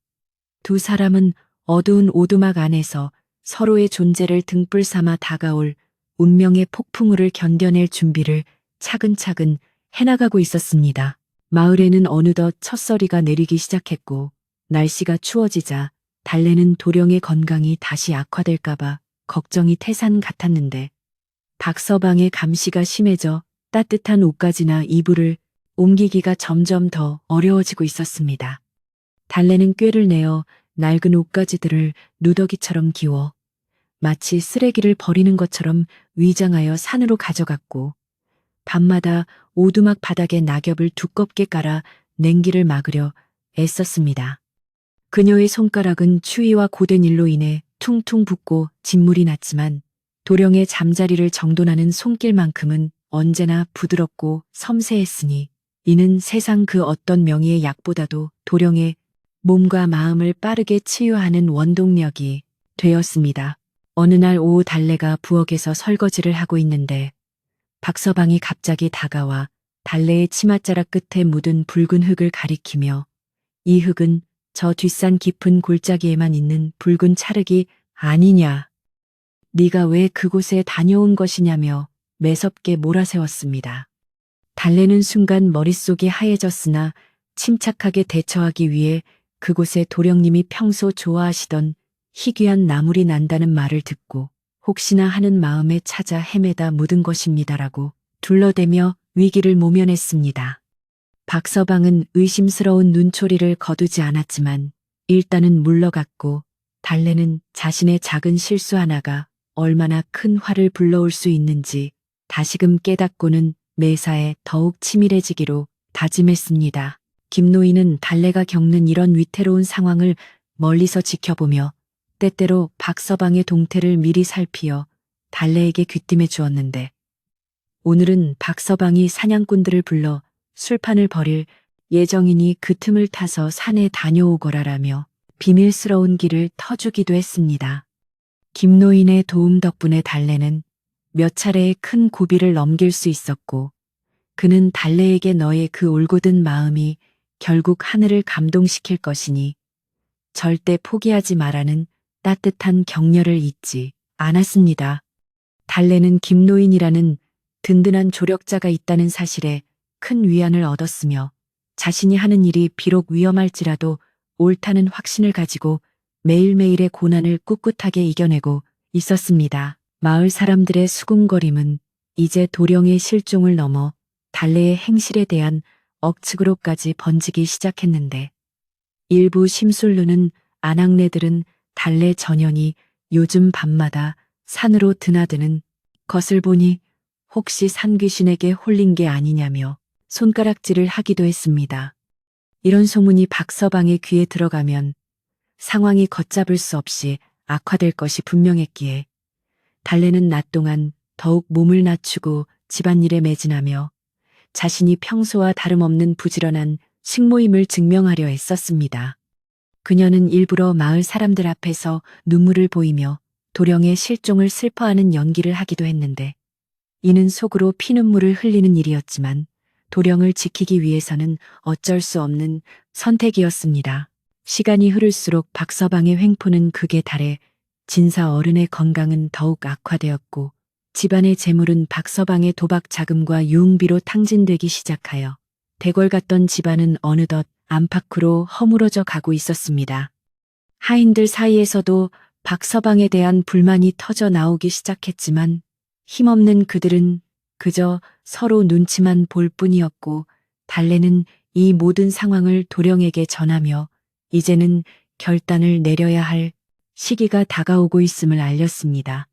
두 사람은 어두운 오두막 안에서 서로의 존재를 등불 삼아 다가올 운명의 폭풍우를 견뎌낼 준비를 차근차근 해나가고 있었습니다. 마을에는 어느덧 첫서리가 내리기 시작했고 날씨가 추워지자 달래는 도령의 건강이 다시 악화될까봐 걱정이 태산 같았는데 박서방의 감시가 심해져 따뜻한 옷가지나 이불을 옮기기가 점점 더 어려워지고 있었습니다. 달래는 꾀를 내어 낡은 옷가지들을 누더기처럼 기워 마치 쓰레기를 버리는 것처럼 위장하여 산으로 가져갔고 밤마다 오두막 바닥에 낙엽을 두껍게 깔아 냉기를 막으려 애썼습니다. 그녀의 손가락은 추위와 고된 일로 인해 퉁퉁 붓고 진물이 났지만 도령의 잠자리를 정돈하는 손길만큼은 언제나 부드럽고 섬세했으니 이는 세상 그 어떤 명의의 약보다도 도령의 몸과 마음을 빠르게 치유하는 원동력이 되었습니다. 어느 날 오후 달래가 부엌에서 설거지를 하고 있는데 박서방이 갑자기 다가와 달래의 치맛자락 끝에 묻은 붉은 흙을 가리키며 이 흙은 저 뒷산 깊은 골짜기에만 있는 붉은 찰흙이 아니냐. 네가 왜 그곳에 다녀온 것이냐며 매섭게 몰아세웠습니다. 달래는 순간 머릿속이 하얘졌으나 침착하게 대처하기 위해 그곳에 도령님이 평소 좋아하시던 희귀한 나물이 난다는 말을 듣고 혹시나 하는 마음에 찾아 헤매다 묻은 것입니다라고 둘러대며 위기를 모면했습니다. 박서방은 의심스러운 눈초리를 거두지 않았지만 일단은 물러갔고 달래는 자신의 작은 실수 하나가 얼마나 큰 화를 불러올 수 있는지 다시금 깨닫고는 매사에 더욱 치밀해지기로 다짐했습니다. 김노인은 달래가 겪는 이런 위태로운 상황을 멀리서 지켜보며 때때로 박서방의 동태를 미리 살피어 달래에게 귀띔해 주었는데 오늘은 박서방이 사냥꾼들을 불러 술판을 벌일 예정이니 그 틈을 타서 산에 다녀오거라라며 비밀스러운 길을 터주기도 했습니다. 김노인의 도움 덕분에 달래는 몇 차례의 큰 고비를 넘길 수 있었고 그는 달래에게 너의 그 올곧은 마음이 결국 하늘을 감동시킬 것이니 절대 포기하지 말라는 따뜻한 격려를 잊지 않았습니다. 달래는 김노인이라는 든든한 조력자가 있다는 사실에 큰 위안을 얻었으며 자신이 하는 일이 비록 위험할지라도 옳다는 확신을 가지고 매일매일의 고난을 꿋꿋하게 이겨내고 있었습니다. 마을 사람들의 수군거림은 이제 도령의 실종을 넘어 달래의 행실에 대한 억측으로까지 번지기 시작했는데 일부 심술르는 아낙네들은 달래 전연이 요즘 밤마다 산으로 드나드는 것을 보니 혹시 산귀신에게 홀린 게 아니냐며 손가락질을 하기도 했습니다. 이런 소문이 박서방의 귀에 들어가면 상황이 걷잡을 수 없이 악화될 것이 분명했기에 달래는 낮 동안 더욱 몸을 낮추고 집안일에 매진하며 자신이 평소와 다름없는 부지런한 식모임을 증명하려 애썼습니다. 그녀는 일부러 마을 사람들 앞에서 눈물을 보이며 도령의 실종을 슬퍼하는 연기를 하기도 했는데 이는 속으로 피눈물을 흘리는 일이었지만 도령을 지키기 위해서는 어쩔 수 없는 선택이었습니다. 시간이 흐를수록 박서방의 횡포는 극에 달해 진사 어른의 건강은 더욱 악화되었고 집안의 재물은 박서방의 도박 자금과 유흥비로 탕진되기 시작하여 대궐 같던 집안은 어느덧 안팎으로 허물어져 가고 있었습니다. 하인들 사이에서도 박서방에 대한 불만이 터져 나오기 시작했지만 힘없는 그들은 그저 서로 눈치만 볼 뿐이었고 달래는 이 모든 상황을 도령에게 전하며 이제는 결단을 내려야 할 시기가 다가오고 있음을 알렸습니다.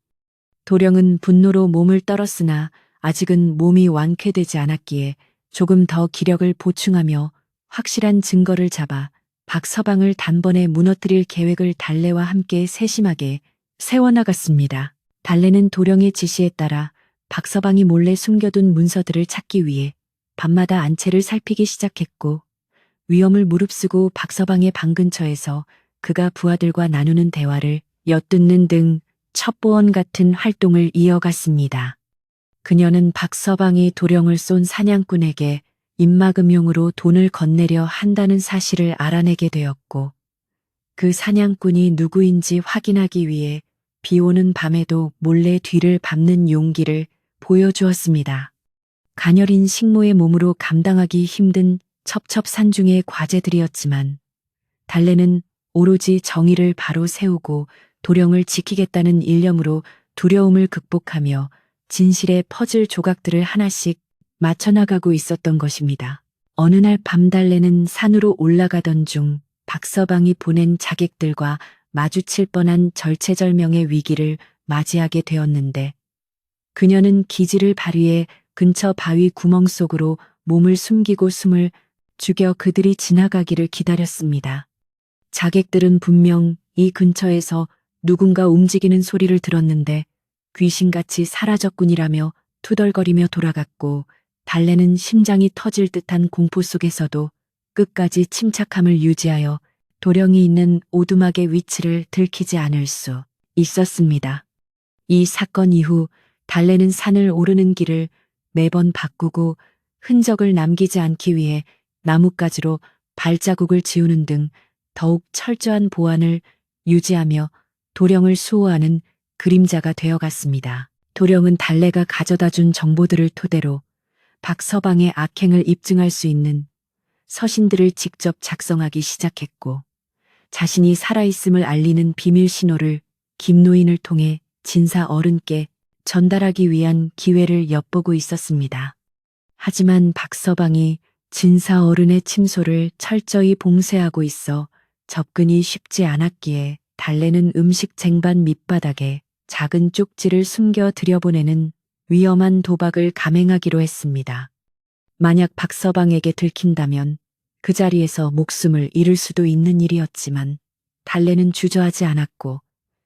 도령은 분노로 몸을 떨었으나 아직은 몸이 완쾌되지 않았기에 조금 더 기력을 보충하며 확실한 증거를 잡아 박서방을 단번에 무너뜨릴 계획을 달래와 함께 세심하게 세워나갔습니다. 달래는 도령의 지시에 따라 박서방이 몰래 숨겨둔 문서들을 찾기 위해 밤마다 안채를 살피기 시작했고 위험을 무릅쓰고 박서방의 방 근처에서 그가 부하들과 나누는 대화를 엿듣는 등 첩보원 같은 활동을 이어갔습니다. 그녀는 박서방이 도령을 쏜 사냥꾼에게 입막음용으로 돈을 건네려 한다는 사실을 알아내게 되었고 그 사냥꾼이 누구인지 확인하기 위해 비오는 밤에도 몰래 뒤를 밟는 용기를 보여주었습니다. 가녀린 식모의 몸으로 감당하기 힘든 첩첩산중의 과제들이었지만 달래는 오로지 정의를 바로 세우고 도령을 지키겠다는 일념으로 두려움을 극복하며 진실의 퍼즐 조각들을 하나씩 맞춰나가고 있었던 것입니다. 어느 날 밤 달래는 산으로 올라가던 중 박서방이 보낸 자객들과 마주칠 뻔한 절체절명의 위기를 맞이하게 되었는데 그녀는 기지를 발휘해 근처 바위 구멍 속으로 몸을 숨기고 숨을 죽여 그들이 지나가기를 기다렸습니다. 자객들은 분명 이 근처에서 누군가 움직이는 소리를 들었는데 귀신같이 사라졌군이라며 투덜거리며 돌아갔고 달래는 심장이 터질 듯한 공포 속에서도 끝까지 침착함을 유지하여 도령이 있는 오두막의 위치를 들키지 않을 수 있었습니다. 이 사건 이후 달래는 산을 오르는 길을 매번 바꾸고 흔적을 남기지 않기 위해 나뭇가지로 발자국을 지우는 등 더욱 철저한 보안을 유지하며 도령을 수호하는 그림자가 되어갔습니다. 도령은 달래가 가져다 준 정보들을 토대로 박서방의 악행을 입증할 수 있는 서신들을 직접 작성하기 시작했고 자신이 살아있음을 알리는 비밀 신호를 김노인을 통해 진사 어른께 전달하기 위한 기회를 엿보고 있었습니다. 하지만 박서방이 진사 어른의 침소를 철저히 봉쇄하고 있어 접근이 쉽지 않았기에 달래는 음식 쟁반 밑바닥에 작은 쪽지를 숨겨 들여보내는 위험한 도박을 감행하기로 했습니다. 만약 박서방에게 들킨다면 그 자리에서 목숨을 잃을 수도 있는 일이었지만 달래는 주저하지 않았고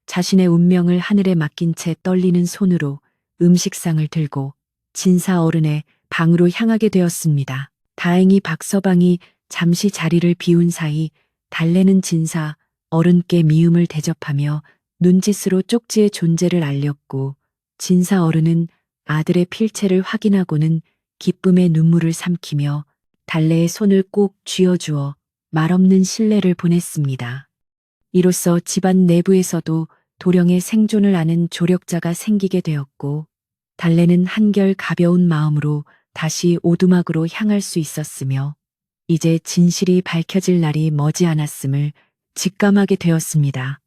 자신의 운명을 하늘에 맡긴 채 떨리는 손으로 음식상을 들고 진사 어른의 방으로 향하게 되었습니다. 다행히 박서방이 잠시 자리를 비운 사이 달래는 진사 어른께 미움을 대접하며 눈짓으로 쪽지의 존재를 알렸고 진사 어른은 아들의 필체를 확인하고는 기쁨의 눈물을 삼키며 달래의 손을 꼭 쥐어주어 말없는 신뢰를 보냈습니다. 이로써 집안 내부에서도 도령의 생존을 아는 조력자가 생기게 되었고 달래는 한결 가벼운 마음으로 다시 오두막으로 향할 수 있었으며 이제 진실이 밝혀질 날이 머지않았음을 직감하게 되었습니다.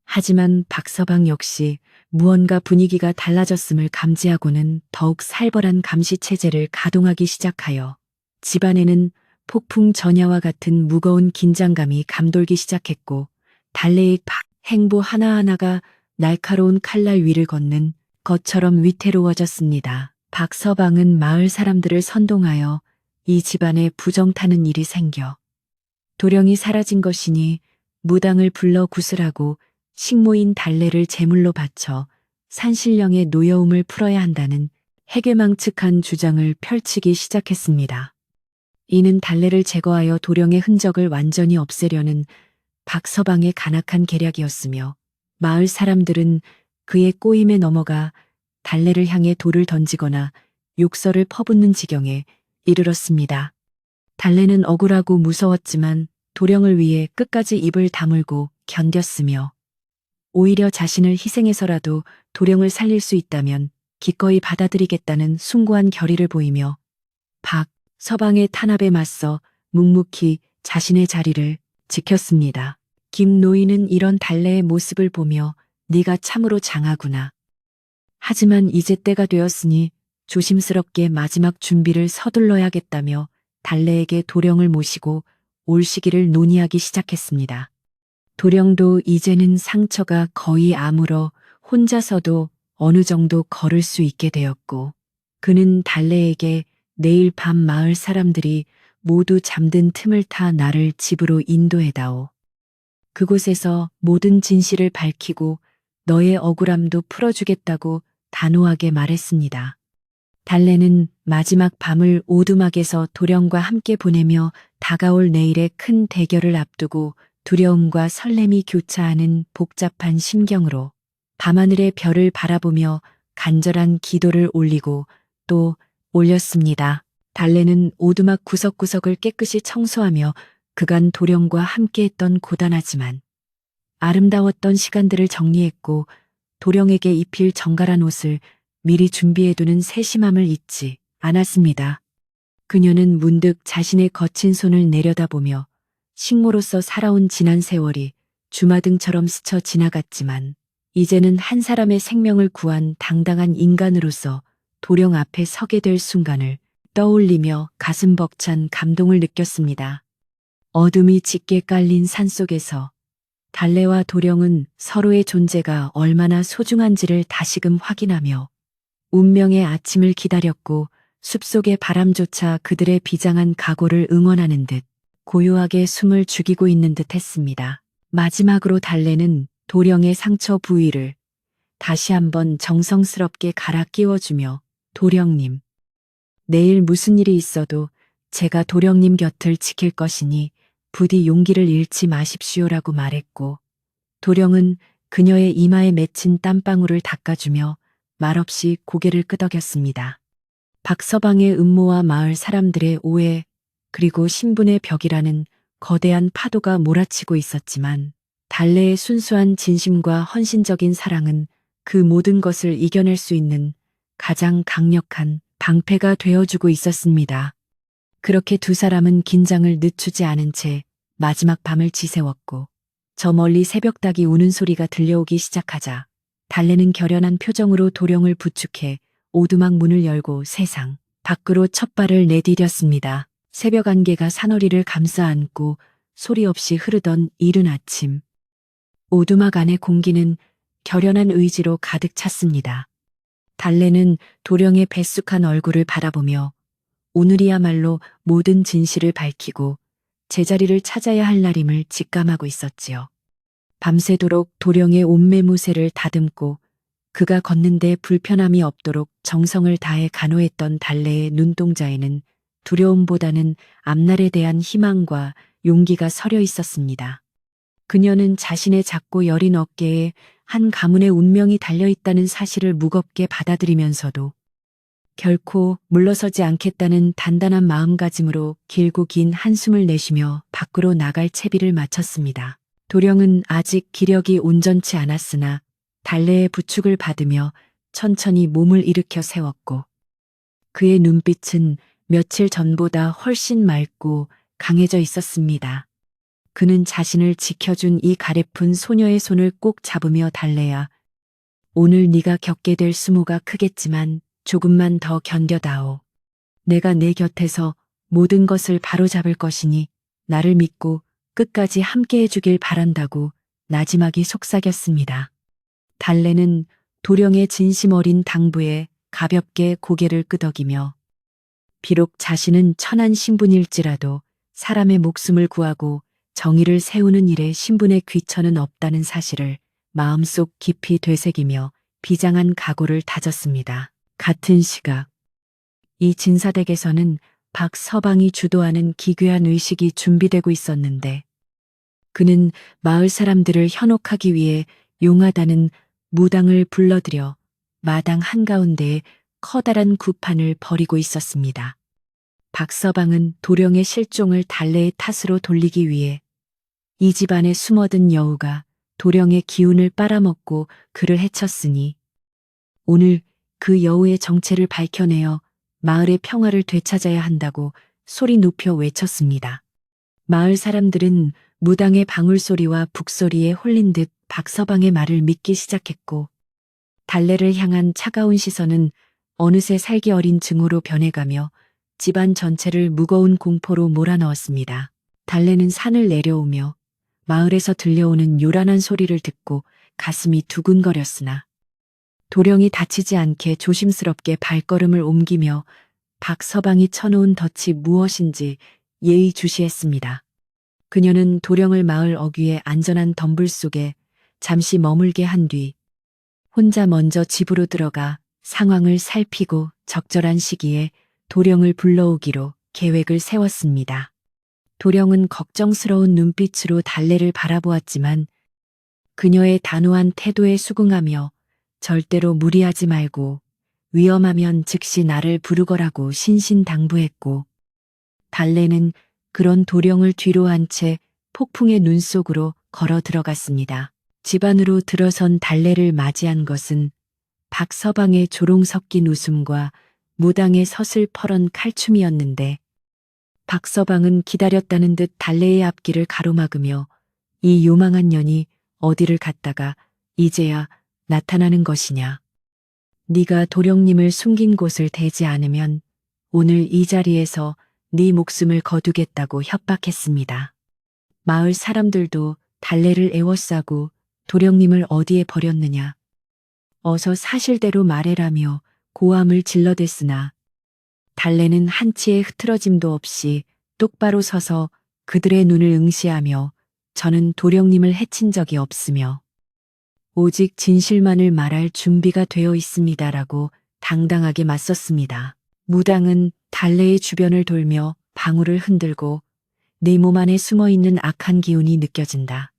하지만 박서방 역시 무언가 분위기가 달라졌음을 감지하고는 더욱 살벌한 감시체제를 가동하기 시작하여 집안에는 폭풍 전야와 같은 무거운 긴장감이 감돌기 시작했고 달래의 행보 하나하나가 날카로운 칼날 위를 걷는 것처럼 위태로워졌습니다. 박서방은 마을 사람들을 선동하여 이 집안에 부정타는 일이 생겨 도령이 사라진 것이니 무당을 불러 구슬하고 식모인 달래를 제물로 바쳐 산신령의 노여움을 풀어야 한다는 해괴망측한 주장을 펼치기 시작했습니다. 이는 달래를 제거하여 도령의 흔적을 완전히 없애려는 박서방의 간악한 계략이었으며 마을 사람들은 그의 꼬임에 넘어가 달래를 향해 돌을 던지거나 욕설을 퍼붓는 지경에 이르렀습니다. 달래는 억울하고 무서웠지만 도령을 위해 끝까지 입을 다물고 견뎠으며 오히려 자신을 희생해서라도 도령을 살릴 수 있다면 기꺼이 받아들이겠다는 숭고한 결의를 보이며 서방의 탄압에 맞서 묵묵히 자신의 자리를 지켰습니다. 김노인은 이런 달래의 모습을 보며 네가 참으로 장하구나. 하지만 이제 때가 되었으니 조심스럽게 마지막 준비를 서둘러야겠다며 달래에게 도령을 모시고 올 시기를 논의하기 시작했습니다. 도령도 이제는 상처가 거의 아물어 혼자서도 어느 정도 걸을 수 있게 되었고 그는 달래에게 내일 밤 마을 사람들이 모두 잠든 틈을 타 나를 집으로 인도해다오. 그곳에서 모든 진실을 밝히고 너의 억울함도 풀어주겠다고 단호하게 말했습니다. 달래는 마지막 밤을 오두막에서 도령과 함께 보내며 다가올 내일의 큰 대결을 앞두고 두려움과 설렘이 교차하는 복잡한 심경으로 밤하늘의 별을 바라보며 간절한 기도를 올리고 또 올렸습니다. 달래는 오두막 구석구석을 깨끗이 청소하며 그간 도령과 함께했던 고단하지만 아름다웠던 시간들을 정리했고 도령에게 입힐 정갈한 옷을 미리 준비해두는 세심함을 잊지 않았습니다. 그녀는 문득 자신의 거친 손을 내려다보며 식모로서 살아온 지난 세월이 주마등처럼 스쳐 지나갔지만 이제는 한 사람의 생명을 구한 당당한 인간으로서 도령 앞에 서게 될 순간을 떠올리며 가슴 벅찬 감동을 느꼈습니다. 어둠이 짙게 깔린 산속에서 달래와 도령은 서로의 존재가 얼마나 소중한지를 다시금 확인하며 운명의 아침을 기다렸고 숲속의 바람조차 그들의 비장한 각오를 응원하는 듯 고요하게 숨을 죽이고 있는 듯 했습니다. 마지막으로 달래는 도령의 상처 부위를 다시 한번 정성스럽게 갈아 끼워주며 도령님, 내일 무슨 일이 있어도 제가 도령님 곁을 지킬 것이니 부디 용기를 잃지 마십시오라고 말했고 도령은 그녀의 이마에 맺힌 땀방울을 닦아주며 말없이 고개를 끄덕였습니다. 박서방의 음모와 마을 사람들의 오해 그리고 신분의 벽이라는 거대한 파도가 몰아치고 있었지만 달래의 순수한 진심과 헌신적인 사랑은 그 모든 것을 이겨낼 수 있는 가장 강력한 방패가 되어주고 있었습니다. 그렇게 두 사람은 긴장을 늦추지 않은 채 마지막 밤을 지새웠고 저 멀리 새벽닭이 우는 소리가 들려오기 시작하자 달래는 결연한 표정으로 도령을 부축해 오두막 문을 열고 세상 밖으로 첫 발을 내디뎠습니다. 새벽 안개가 산허리를 감싸 안고 소리 없이 흐르던 이른 아침. 오두막 안의 공기는 결연한 의지로 가득 찼습니다. 달래는 도령의 뱃쑥한 얼굴을 바라보며 오늘이야말로 모든 진실을 밝히고 제자리를 찾아야 할 날임을 직감하고 있었지요. 밤새도록 도령의 옷매무새를 다듬고 그가 걷는데 불편함이 없도록 정성을 다해 간호했던 달래의 눈동자에는 두려움보다는 앞날에 대한 희망과 용기가 서려 있었습니다. 그녀는 자신의 작고 여린 어깨에 한 가문의 운명이 달려있다는 사실을 무겁게 받아들이면서도 결코 물러서지 않겠다는 단단한 마음가짐으로 길고 긴 한숨을 내쉬며 밖으로 나갈 채비를 마쳤습니다. 도령은 아직 기력이 온전치 않았으나 달래의 부축을 받으며 천천히 몸을 일으켜 세웠고 그의 눈빛은 며칠 전보다 훨씬 맑고 강해져 있었습니다. 그는 자신을 지켜준 이 가래픈 소녀의 손을 꼭 잡으며 달래야 오늘 네가 겪게 될 수모가 크겠지만 조금만 더 견뎌다오. 내가 내 곁에서 모든 것을 바로잡을 것이니 나를 믿고 끝까지 함께 해주길 바란다고 나지막이 속삭였습니다. 달래는 도령의 진심 어린 당부에 가볍게 고개를 끄덕이며 비록 자신은 천한 신분일지라도 사람의 목숨을 구하고 정의를 세우는 일에 신분의 귀천은 없다는 사실을 마음속 깊이 되새기며 비장한 각오를 다졌습니다. 같은 시각 이 진사댁에서는 박서방이 주도하는 기괴한 의식이 준비되고 있었는데 그는 마을 사람들을 현혹하기 위해 용하다는 무당을 불러들여 마당 한가운데에 커다란 구판을 벌이고 있었습니다. 박서방은 도령의 실종을 달래의 탓으로 돌리기 위해 이 집안에 숨어든 여우가 도령의 기운을 빨아먹고 그를 해쳤으니 오늘 그 여우의 정체를 밝혀내어 마을의 평화를 되찾아야 한다고 소리 높여 외쳤습니다. 마을 사람들은 무당의 방울소리와 북소리에 홀린 듯 박서방의 말을 믿기 시작했고 달래를 향한 차가운 시선은 어느새 살기 어린 증오로 변해가며 집안 전체를 무거운 공포로 몰아넣었습니다. 달래는 산을 내려오며 마을에서 들려오는 요란한 소리를 듣고 가슴이 두근거렸으나 도령이 다치지 않게 조심스럽게 발걸음을 옮기며 박서방이 쳐놓은 덫이 무엇인지 예의주시했습니다. 그녀는 도령을 마을 어귀의 안전한 덤불 속에 잠시 머물게 한 뒤 혼자 먼저 집으로 들어가 상황을 살피고 적절한 시기에 도령을 불러오기로 계획을 세웠습니다. 도령은 걱정스러운 눈빛으로 달래를 바라보았지만 그녀의 단호한 태도에 수긍하며 절대로 무리하지 말고 위험하면 즉시 나를 부르거라고 신신당부했고 달래는 그런 도령을 뒤로 한 채 폭풍의 눈 속으로 걸어 들어갔습니다. 집 안으로 들어선 달래를 맞이한 것은 박서방의 조롱 섞인 웃음과 무당의 서슬퍼런 칼춤이었는데 박서방은 기다렸다는 듯 달래의 앞길을 가로막으며 이 요망한 년이 어디를 갔다가 이제야 나타나는 것이냐. 네가 도령님을 숨긴 곳을 대지 않으면 오늘 이 자리에서 네 목숨을 거두겠다고 협박했습니다. 마을 사람들도 달래를 애워싸고 도령님을 어디에 버렸느냐. 어서 사실대로 말해라며 고함을 질러댔으나 달래는 한치의 흐트러짐도 없이 똑바로 서서 그들의 눈을 응시하며 저는 도령님을 해친 적이 없으며 오직 진실만을 말할 준비가 되어 있습니다라고 당당하게 맞섰습니다. 무당은 달래의 주변을 돌며 방울을 흔들고 네 몸 안에 숨어있는 악한 기운이 느껴진다.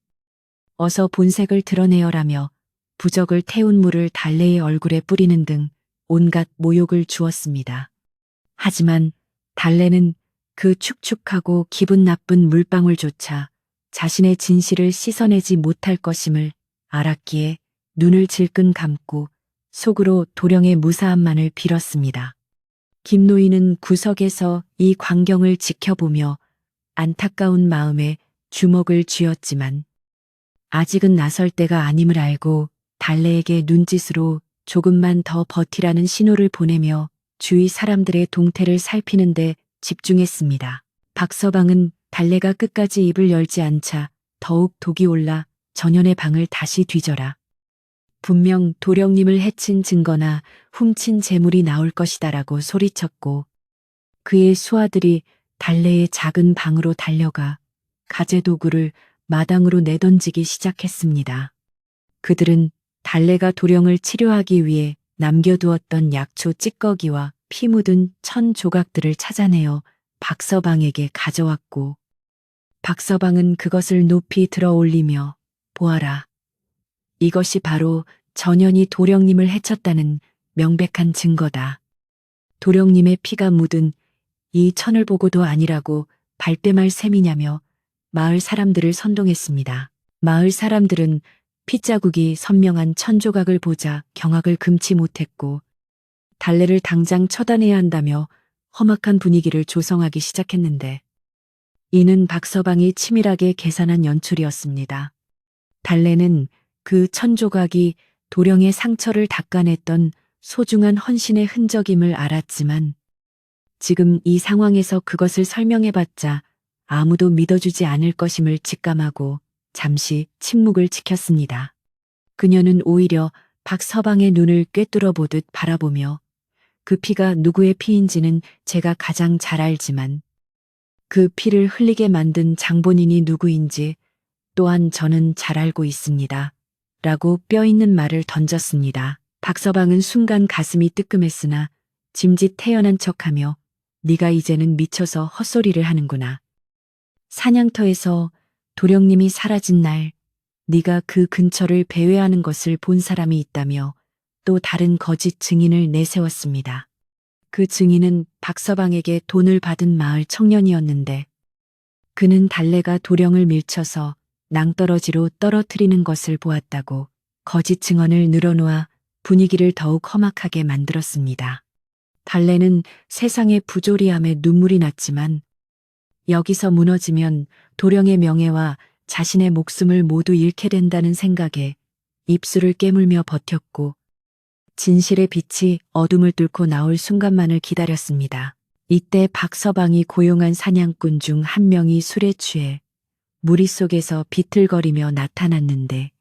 어서 본색을 드러내어라며 부적을 태운 물을 달래의 얼굴에 뿌리는 등 온갖 모욕을 주었습니다. 하지만 달래는 그 축축하고 기분 나쁜 물방울조차 자신의 진실을 씻어내지 못할 것임을 알았기에 눈을 질끈 감고 속으로 도령의 무사함만을 빌었습니다. 김노인은 구석에서 이 광경을 지켜보며 안타까운 마음에 주먹을 쥐었지만 아직은 나설 때가 아님을 알고 달래에게 눈짓으로 조금만 더 버티라는 신호를 보내며 주위 사람들의 동태를 살피는데 집중했습니다. 박서방은 달래가 끝까지 입을 열지 않자 더욱 독이 올라 전연의 방을 다시 뒤져라. 분명 도령님을 해친 증거나 훔친 재물이 나올 것이다라고 소리쳤고 그의 수하들이 달래의 작은 방으로 달려가 가재도구를 마당으로 내던지기 시작했습니다. 그들은 달래가 도령을 치료하기 위해 남겨두었던 약초 찌꺼기와 피 묻은 천 조각들을 찾아내어 박서방에게 가져왔고 박서방은 그것을 높이 들어 올리며 보아라. 이것이 바로 전연이 도령님을 해쳤다는 명백한 증거다. 도령님의 피가 묻은 이 천을 보고도 아니라고 발뺌할 셈이냐며 마을 사람들을 선동했습니다. 마을 사람들은 핏자국이 선명한 천조각을 보자 경악을 금치 못했고 달래를 당장 처단해야 한다며 험악한 분위기를 조성하기 시작했는데 이는 박서방이 치밀하게 계산한 연출이었습니다. 달래는 그 천조각이 도령의 상처를 닦아냈던 소중한 헌신의 흔적임을 알았지만 지금 이 상황에서 그것을 설명해봤자 아무도 믿어주지 않을 것임을 직감하고 잠시 침묵을 지켰습니다. 그녀는 오히려 박서방의 눈을 꿰뚫어 보듯 바라보며 그 피가 누구의 피인지는 제가 가장 잘 알지만 그 피를 흘리게 만든 장본인이 누구인지 또한 저는 잘 알고 있습니다. 라고 뼈있는 말을 던졌습니다. 박서방은 순간 가슴이 뜨끔했으나 짐짓 태연한 척하며 네가 이제는 미쳐서 헛소리를 하는구나. 사냥터에서 도령님이 사라진 날 네가 그 근처를 배회하는 것을 본 사람이 있다며 또 다른 거짓 증인을 내세웠습니다. 그 증인은 박서방에게 돈을 받은 마을 청년이었는데 그는 달래가 도령을 밀쳐서 낭떠러지로 떨어뜨리는 것을 보았다고 거짓 증언을 늘어놓아 분위기를 더욱 험악하게 만들었습니다. 달래는 세상의 부조리함에 눈물이 났지만 여기서 무너지면 도령의 명예와 자신의 목숨을 모두 잃게 된다는 생각에 입술을 깨물며 버텼고 진실의 빛이 어둠을 뚫고 나올 순간만을 기다렸습니다. 이때 박서방이 고용한 사냥꾼 중 한 명이 술에 취해 무리 속에서 비틀거리며 나타났는데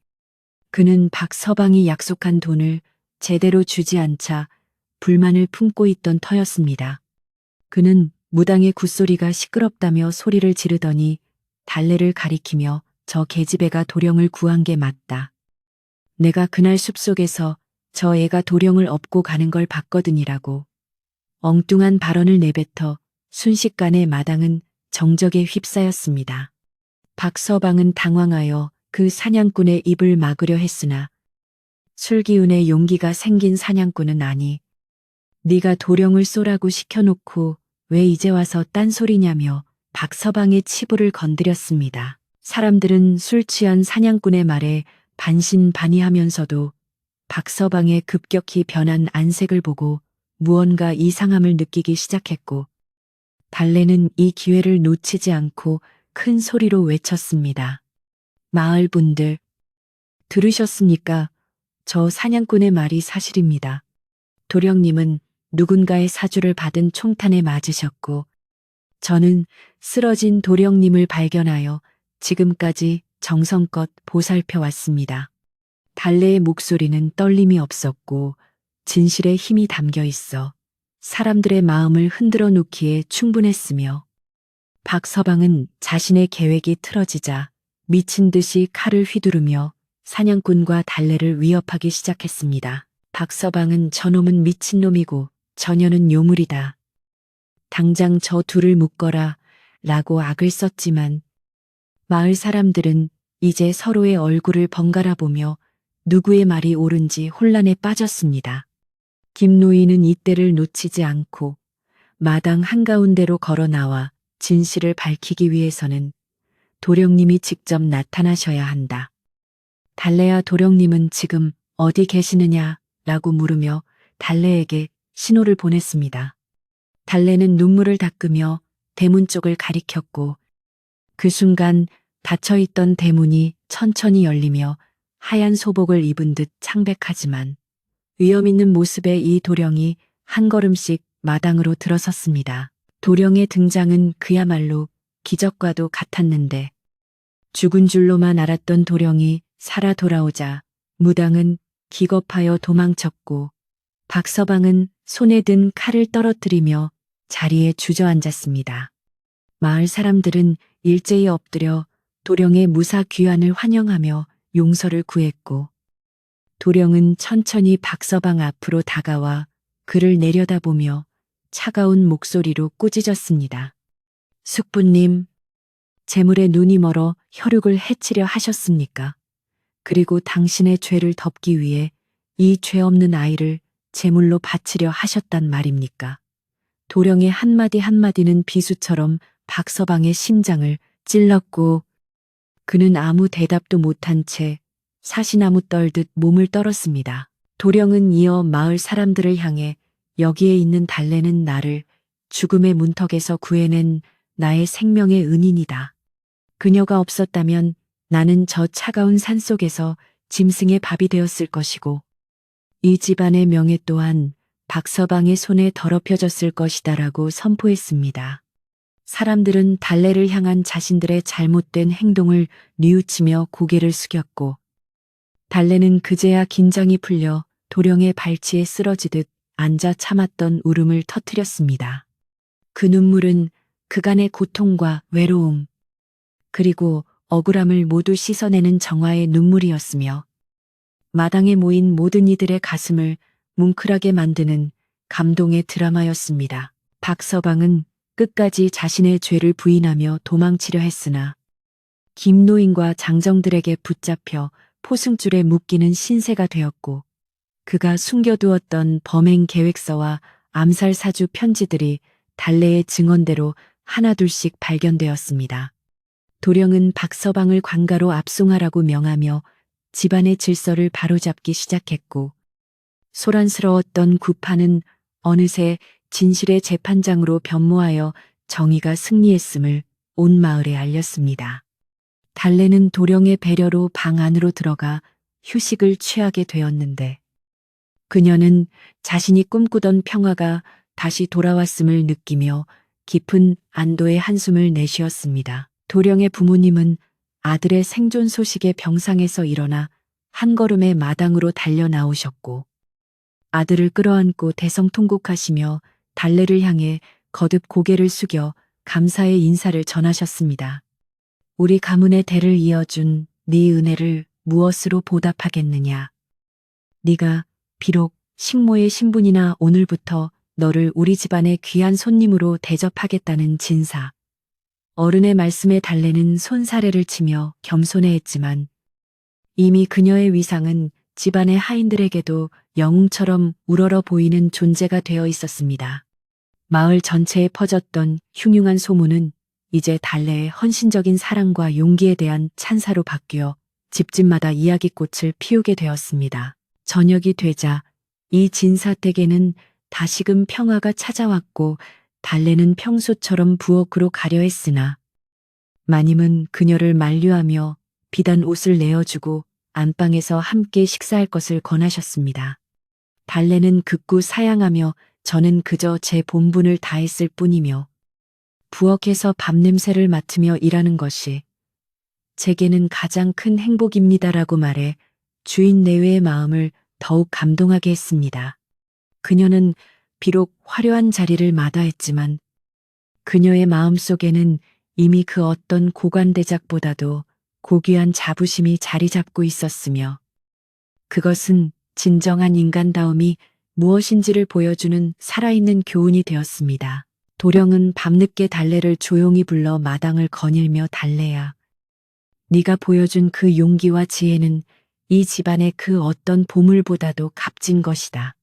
그는 박서방이 약속한 돈을 제대로 주지 않자 불만을 품고 있던 터였습니다. 그는 무당의 굿소리가 시끄럽다며 소리를 지르더니 달래를 가리키며 저 계집애가 도령을 구한 게 맞다. 내가 그날 숲속에서 저 애가 도령을 업고 가는 걸 봤거든이라고 엉뚱한 발언을 내뱉어 순식간에 마당은 정적에 휩싸였습니다. 박서방은 당황하여 그 사냥꾼의 입을 막으려 했으나 술기운에 용기가 생긴 사냥꾼은 아니, 네가 도령을 쏘라고 시켜놓고 왜 이제 와서 딴소리냐며 박서방의 치부를 건드렸습니다. 사람들은 술 취한 사냥꾼의 말에 반신반의하면서도 박서방의 급격히 변한 안색을 보고 무언가 이상함을 느끼기 시작했고 달래는 이 기회를 놓치지 않고 큰 소리로 외쳤습니다. 마을 분들, 들으셨습니까? 저 사냥꾼의 말이 사실입니다. 도령님은 누군가의 사주를 받은 총탄에 맞으셨고 저는 쓰러진 도령님을 발견하여 지금까지 정성껏 보살펴 왔습니다. 달래의 목소리는 떨림이 없었고 진실의 힘이 담겨 있어 사람들의 마음을 흔들어 놓기에 충분했으며 박서방은 자신의 계획이 틀어지자 미친 듯이 칼을 휘두르며 사냥꾼과 달래를 위협하기 시작했습니다. 박서방은 저놈은 미친놈이고 저녀는 요물이다. 당장 저 둘을 묶어라 라고 악을 썼지만 마을 사람들은 이제 서로의 얼굴을 번갈아 보며 누구의 말이 옳은지 혼란에 빠졌습니다. 김노인은 이때를 놓치지 않고 마당 한가운데로 걸어 나와 진실을 밝히기 위해서는 도령님이 직접 나타나셔야 한다. 달래야 도령님은 지금 어디 계시느냐 라고 물으며 달래에게 신호를 보냈습니다. 달래는 눈물을 닦으며 대문 쪽을 가리켰고 그 순간 닫혀있던 대문이 천천히 열리며 하얀 소복을 입은 듯 창백하지만 위험 있는 모습의 이 도령이 한 걸음씩 마당으로 들어섰습니다. 도령의 등장은 그야말로 기적과도 같았는데 죽은 줄로만 알았던 도령이 살아 돌아오자 무당은 기겁하여 도망쳤고 박서방은 손에 든 칼을 떨어뜨리며 자리에 주저앉았습니다. 마을 사람들은 일제히 엎드려 도령의 무사 귀환을 환영하며 용서를 구했고 도령은 천천히 박서방 앞으로 다가와 그를 내려다보며 차가운 목소리로 꾸짖었습니다. 숙부님, 재물에 눈이 멀어 혈육을 해치려 하셨습니까? 그리고 당신의 죄를 덮기 위해 이 죄 없는 아이를 제물로 바치려 하셨단 말입니까? 도령의 한마디 한마디는 비수처럼 박서방의 심장을 찔렀고 그는 아무 대답도 못한 채 사시나무 떨듯 몸을 떨었습니다. 도령은 이어 마을 사람들을 향해 여기에 있는 달래는 나를 죽음의 문턱에서 구해낸 나의 생명의 은인이다. 그녀가 없었다면 나는 저 차가운 산속에서 짐승의 밥이 되었을 것이고 이 집안의 명예 또한 박서방의 손에 더럽혀졌을 것이다라고 선포했습니다. 사람들은 달래를 향한 자신들의 잘못된 행동을 뉘우치며 고개를 숙였고 달래는 그제야 긴장이 풀려 도령의 발치에 쓰러지듯 앉아 참았던 울음을 터뜨렸습니다. 그 눈물은 그간의 고통과 외로움 그리고 억울함을 모두 씻어내는 정화의 눈물이었으며 마당에 모인 모든 이들의 가슴을 뭉클하게 만드는 감동의 드라마였습니다. 박서방은 끝까지 자신의 죄를 부인하며 도망치려 했으나 김노인과 장정들에게 붙잡혀 포승줄에 묶이는 신세가 되었고 그가 숨겨두었던 범행 계획서와 암살 사주 편지들이 달래의 증언대로 하나둘씩 발견되었습니다. 도령은 박서방을 관가로 압송하라고 명하며 집안의 질서를 바로잡기 시작했고, 소란스러웠던 구파는 어느새 진실의 재판장으로 변모하여 정의가 승리했음을 온 마을에 알렸습니다. 달래는 도령의 배려로 방 안으로 들어가 휴식을 취하게 되었는데, 그녀는 자신이 꿈꾸던 평화가 다시 돌아왔음을 느끼며 깊은 안도의 한숨을 내쉬었습니다. 도령의 부모님은 아들의 생존 소식에 병상에서 일어나 한 걸음에 마당으로 달려 나오셨고, 아들을 끌어안고 대성통곡하시며 달래를 향해 거듭 고개를 숙여 감사의 인사를 전하셨습니다. 우리 가문의 대를 이어준 네 은혜를 무엇으로 보답하겠느냐. 네가 비록 식모의 신분이나 오늘부터 너를 우리 집안의 귀한 손님으로 대접하겠다는 진사. 어른의 말씀에 달래는 손사래를 치며 겸손해했지만 이미 그녀의 위상은 집안의 하인들에게도 영웅처럼 우러러 보이는 존재가 되어 있었습니다. 마을 전체에 퍼졌던 흉흉한 소문은 이제 달래의 헌신적인 사랑과 용기에 대한 찬사로 바뀌어 집집마다 이야기꽃을 피우게 되었습니다. 저녁이 되자 이 진사댁에는 다시금 평화가 찾아왔고 달래는 평소처럼 부엌으로 가려 했으나 마님은 그녀를 만류하며 비단 옷을 내어주고 안방에서 함께 식사할 것을 권하셨습니다. 달래는 극구 사양하며 저는 그저 제 본분을 다했을 뿐이며 부엌에서 밥 냄새를 맡으며 일하는 것이 제게는 가장 큰 행복입니다라고 말해 주인 내외의 마음을 더욱 감동하게 했습니다. 그녀는 비록 화려한 자리를 마다했지만 그녀의 마음속에는 이미 그 어떤 고관대작보다도 고귀한 자부심이 자리 잡고 있었으며 그것은 진정한 인간다움이 무엇인지를 보여주는 살아있는 교훈이 되었습니다. 도령은 밤늦게 달래를 조용히 불러 마당을 거닐며 달래야. 네가 보여준 그 용기와 지혜는 이 집안의 그 어떤 보물보다도 값진 것이다.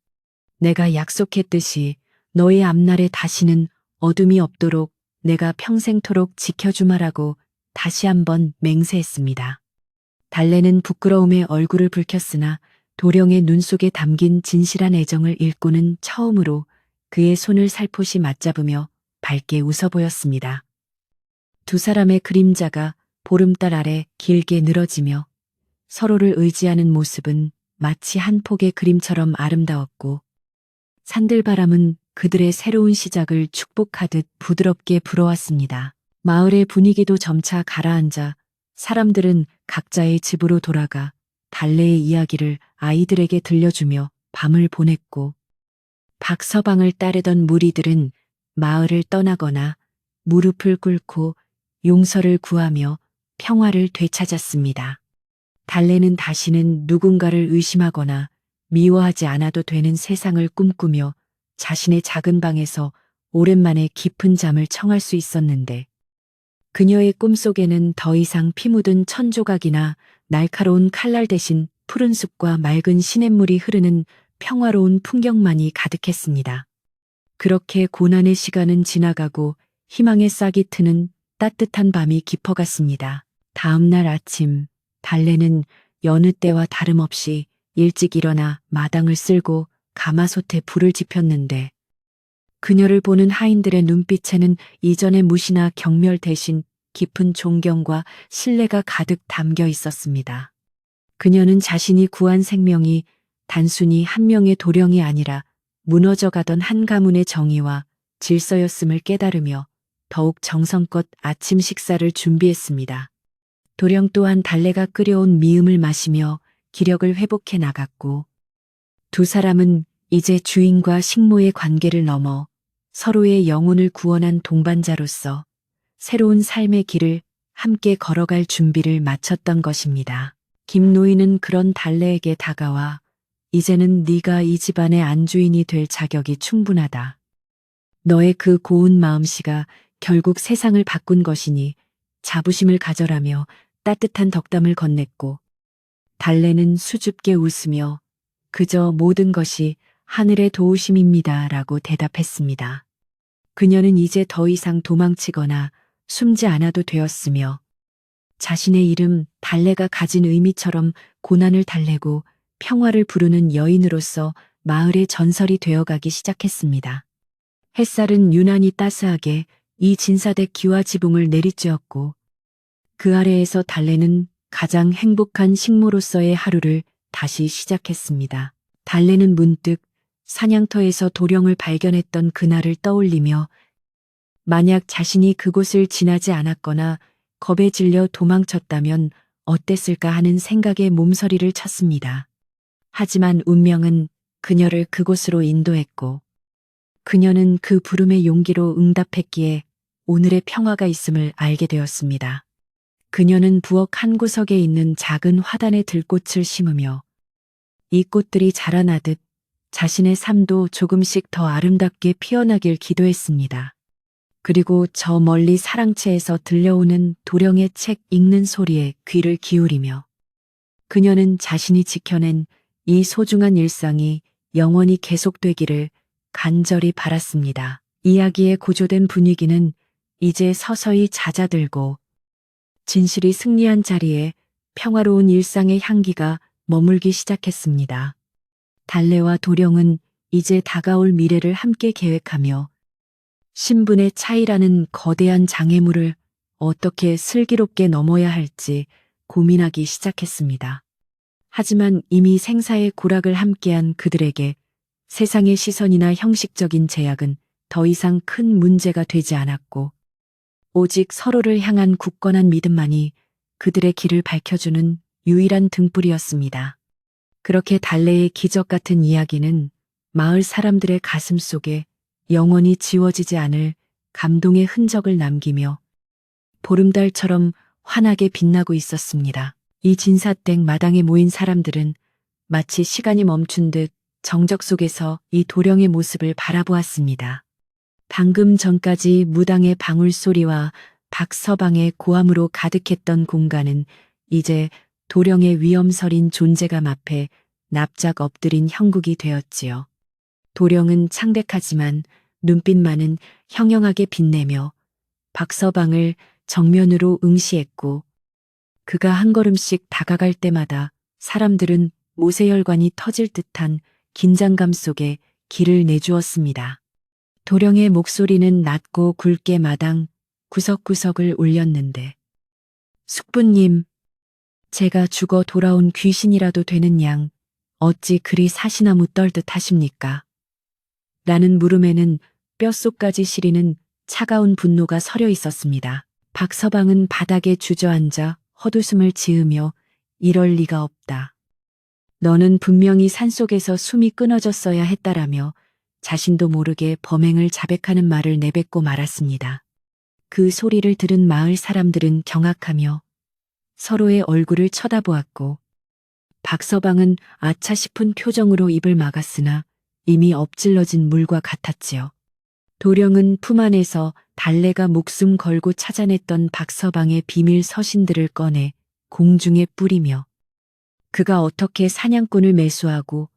내가 약속했듯이 너의 앞날에 다시는 어둠이 없도록 내가 평생토록 지켜주마라고 다시 한번 맹세했습니다. 달래는 부끄러움에 얼굴을 붉혔으나 도령의 눈 속에 담긴 진실한 애정을 읽고는 처음으로 그의 손을 살포시 맞잡으며 밝게 웃어 보였습니다. 두 사람의 그림자가 보름달 아래 길게 늘어지며 서로를 의지하는 모습은 마치 한 폭의 그림처럼 아름다웠고 산들바람은 그들의 새로운 시작을 축복하듯 부드럽게 불어왔습니다. 마을의 분위기도 점차 가라앉아 사람들은 각자의 집으로 돌아가 달래의 이야기를 아이들에게 들려주며 밤을 보냈고 박서방을 따르던 무리들은 마을을 떠나거나 무릎을 꿇고 용서를 구하며 평화를 되찾았습니다. 달래는 다시는 누군가를 의심하거나 미워하지 않아도 되는 세상을 꿈꾸며 자신의 작은 방에서 오랜만에 깊은 잠을 청할 수 있었는데 그녀의 꿈속에는 더 이상 피 묻은 천조각이나 날카로운 칼날 대신 푸른 숲과 맑은 시냇물이 흐르는 평화로운 풍경만이 가득했습니다. 그렇게 고난의 시간은 지나가고 희망의 싹이 트는 따뜻한 밤이 깊어갔습니다. 다음 날 아침 달래는 여느 때와 다름없이 일찍 일어나 마당을 쓸고 가마솥에 불을 지폈는데 그녀를 보는 하인들의 눈빛에는 이전의 무시나 경멸 대신 깊은 존경과 신뢰가 가득 담겨 있었습니다. 그녀는 자신이 구한 생명이 단순히 한 명의 도령이 아니라 무너져가던 한 가문의 정의와 질서였음을 깨달으며 더욱 정성껏 아침 식사를 준비했습니다. 도령 또한 달래가 끓여온 미음을 마시며 기력을 회복해 나갔고 두 사람은 이제 주인과 식모의 관계를 넘어 서로의 영혼을 구원한 동반자로서 새로운 삶의 길을 함께 걸어갈 준비를 마쳤던 것입니다. 김노인은 그런 달래에게 다가와 이제는 네가 이 집안의 안주인이 될 자격이 충분하다. 너의 그 고운 마음씨가 결국 세상을 바꾼 것이니 자부심을 가져라며 따뜻한 덕담을 건넸고 달래는 수줍게 웃으며 그저 모든 것이 하늘의 도우심입니다 라고 대답했습니다. 그녀는 이제 더 이상 도망치거나 숨지 않아도 되었으며 자신의 이름 달래가 가진 의미처럼 고난을 달래고 평화를 부르는 여인으로서 마을의 전설이 되어가기 시작했습니다. 햇살은 유난히 따스하게 이 진사댁 기와 지붕을 내리쬐었고 그 아래에서 달래는 가장 행복한 식모로서의 하루를 다시 시작했습니다. 달래는 문득 사냥터에서 도령을 발견했던 그날을 떠올리며 만약 자신이 그곳을 지나지 않았거나 겁에 질려 도망쳤다면 어땠을까 하는 생각에 몸서리를 쳤습니다. 하지만 운명은 그녀를 그곳으로 인도했고 그녀는 그 부름의 용기로 응답했기에 오늘의 평화가 있음을 알게 되었습니다. 그녀는 부엌 한 구석에 있는 작은 화단에 들꽃을 심으며 이 꽃들이 자라나듯 자신의 삶도 조금씩 더 아름답게 피어나길 기도했습니다. 그리고 저 멀리 사랑채에서 들려오는 도령의 책 읽는 소리에 귀를 기울이며 그녀는 자신이 지켜낸 이 소중한 일상이 영원히 계속되기를 간절히 바랐습니다. 이야기의 고조된 분위기는 이제 서서히 잦아들고 진실이 승리한 자리에 평화로운 일상의 향기가 머물기 시작했습니다. 달래와 도령은 이제 다가올 미래를 함께 계획하며 신분의 차이라는 거대한 장애물을 어떻게 슬기롭게 넘어야 할지 고민하기 시작했습니다. 하지만 이미 생사의 고락을 함께한 그들에게 세상의 시선이나 형식적인 제약은 더 이상 큰 문제가 되지 않았고 오직 서로를 향한 굳건한 믿음만이 그들의 길을 밝혀주는 유일한 등불이었습니다. 그렇게 달래의 기적 같은 이야기는 마을 사람들의 가슴 속에 영원히 지워지지 않을 감동의 흔적을 남기며 보름달처럼 환하게 빛나고 있었습니다. 이 진사댁 마당에 모인 사람들은 마치 시간이 멈춘 듯 정적 속에서 이 도령의 모습을 바라보았습니다. 방금 전까지 무당의 방울소리와 박서방의 고함으로 가득했던 공간은 이제 도령의 위엄서린 존재감 앞에 납작 엎드린 형국이 되었지요. 도령은 창백하지만 눈빛만은 형형하게 빛내며 박서방을 정면으로 응시했고 그가 한 걸음씩 다가갈 때마다 사람들은 모세혈관이 터질 듯한 긴장감 속에 길을 내주었습니다. 도령의 목소리는 낮고 굵게 마당 구석구석을 울렸는데 숙부님, 제가 죽어 돌아온 귀신이라도 되는 양 어찌 그리 사시나무 떨듯 하십니까? 라는 물음에는 뼛속까지 시리는 차가운 분노가 서려 있었습니다. 박서방은 바닥에 주저앉아 헛웃음을 지으며 이럴 리가 없다. 너는 분명히 산속에서 숨이 끊어졌어야 했다라며 자신도 모르게 범행을 자백하는 말을 내뱉고 말았습니다. 그 소리를 들은 마을 사람들은 경악하며 서로의 얼굴을 쳐다보았고 박서방은 아차 싶은 표정으로 입을 막았으나 이미 엎질러진 물과 같았지요. 도령은 품 안에서 달래가 목숨 걸고 찾아냈던 박서방의 비밀 서신들을 꺼내 공중에 뿌리며 그가 어떻게 사냥꾼을 매수하고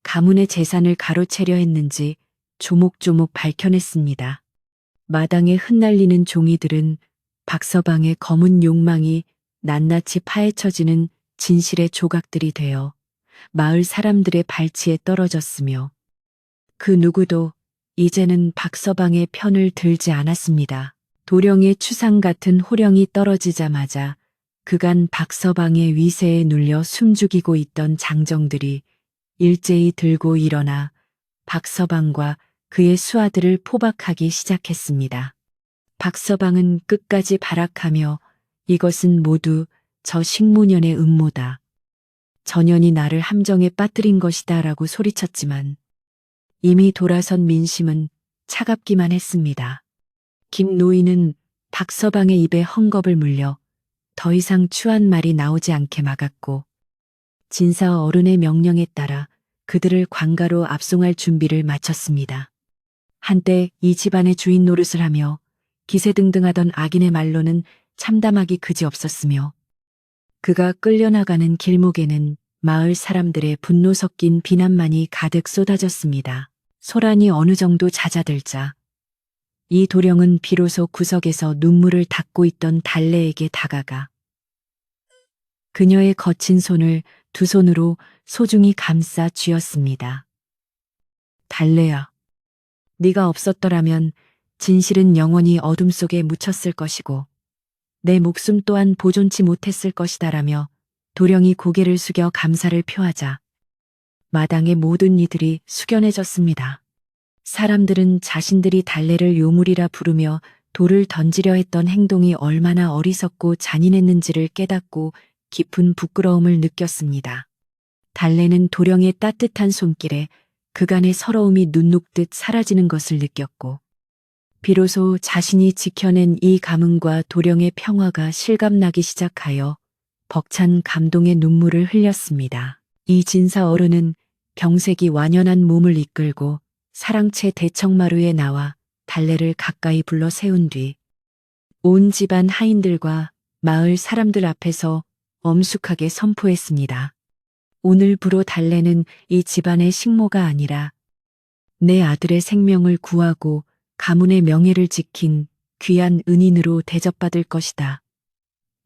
가문의 재산을 가로채려 했는지 조목조목 밝혀냈습니다. 마당에 흩날리는 종이들은 박서방의 검은 욕망이 낱낱이 파헤쳐지는 진실의 조각들이 되어 마을 사람들의 발치에 떨어졌으며 그 누구도 이제는 박서방의 편을 들지 않았습니다. 도령의 추상 같은 호령이 떨어지자마자 그간 박서방의 위세에 눌려 숨죽이고 있던 장정들이 일제히 들고 일어나 박서방과 그의 수하들을 포박하기 시작했습니다. 박서방은 끝까지 발악하며 이것은 모두 저 식모년의 음모다. 전연이 나를 함정에 빠뜨린 것이다 라고 소리쳤지만 이미 돌아선 민심은 차갑기만 했습니다. 김노인은 박서방의 입에 헝겊을 물려 더 이상 추한 말이 나오지 않게 막았고 진사 어른의 명령에 따라 그들을 관가로 압송할 준비를 마쳤습니다. 한때 이 집안의 주인 노릇을 하며 기세등등하던 악인의 말로는 참담하기 그지없었으며 그가 끌려나가는 길목에는 마을 사람들의 분노 섞인 비난만이 가득 쏟아졌습니다. 소란이 어느 정도 잦아들자 이 도령은 비로소 구석에서 눈물을 닦고 있던 달래에게 다가가 그녀의 거친 손을 두 손으로 소중히 감싸 쥐었습니다. 달래야, 네가 없었더라면 진실은 영원히 어둠 속에 묻혔을 것이고 내 목숨 또한 보존치 못했을 것이다라며 도령이 고개를 숙여 감사를 표하자 마당의 모든 이들이 숙연해졌습니다. 사람들은 자신들이 달래를 요물이라 부르며 돌을 던지려 했던 행동이 얼마나 어리석고 잔인했는지를 깨닫고 깊은 부끄러움을 느꼈습니다. 달래는 도령의 따뜻한 손길에 그간의 서러움이 눈 녹듯 사라지는 것을 느꼈고 비로소 자신이 지켜낸 이 가문과 도령의 평화가 실감나기 시작하여 벅찬 감동의 눈물을 흘렸습니다. 이 진사 어른은 병색이 완연한 몸을 이끌고 사랑채 대청마루에 나와 달래를 가까이 불러 세운 뒤 온 집안 하인들과 마을 사람들 앞에서 엄숙하게 선포했습니다. 오늘부로 달래는 이 집안의 식모가 아니라 내 아들의 생명을 구하고 가문의 명예를 지킨 귀한 은인으로 대접받을 것이다.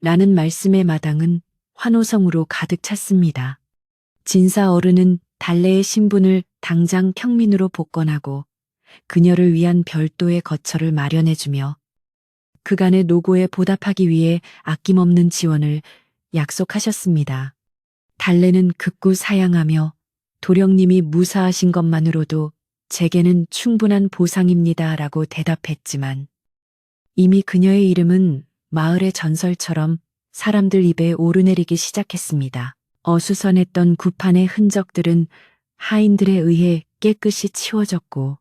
라는 말씀의 마당은 환호성으로 가득 찼습니다. 진사 어른은 달래의 신분을 당장 평민으로 복권하고 그녀를 위한 별도의 거처를 마련해주며 그간의 노고에 보답하기 위해 아낌없는 지원을 약속하셨습니다. 달래는 극구 사양하며 도령님이 무사하신 것만으로도 제게는 충분한 보상입니다 라고 대답했지만 이미 그녀의 이름은 마을의 전설처럼 사람들 입에 오르내리기 시작했습니다. 어수선했던 구판의 흔적들은 하인들에 의해 깨끗이 치워졌고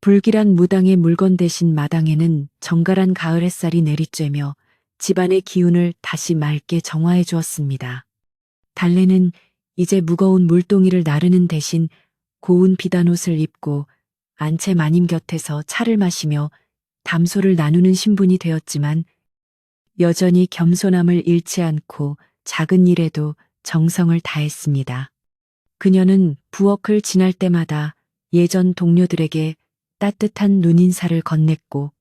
불길한 무당의 물건 대신 마당에는 정갈한 가을 햇살이 내리쬐며 집안의 기운을 다시 맑게 정화해 주었습니다. 달래는 이제 무거운 물동이를 나르는 대신 고운 비단옷을 입고 안채 마님 곁에서 차를 마시며 담소를 나누는 신분이 되었지만 여전히 겸손함을 잃지 않고 작은 일에도 정성을 다했습니다. 그녀는 부엌을 지날 때마다 예전 동료들에게 따뜻한 눈인사를 건넸고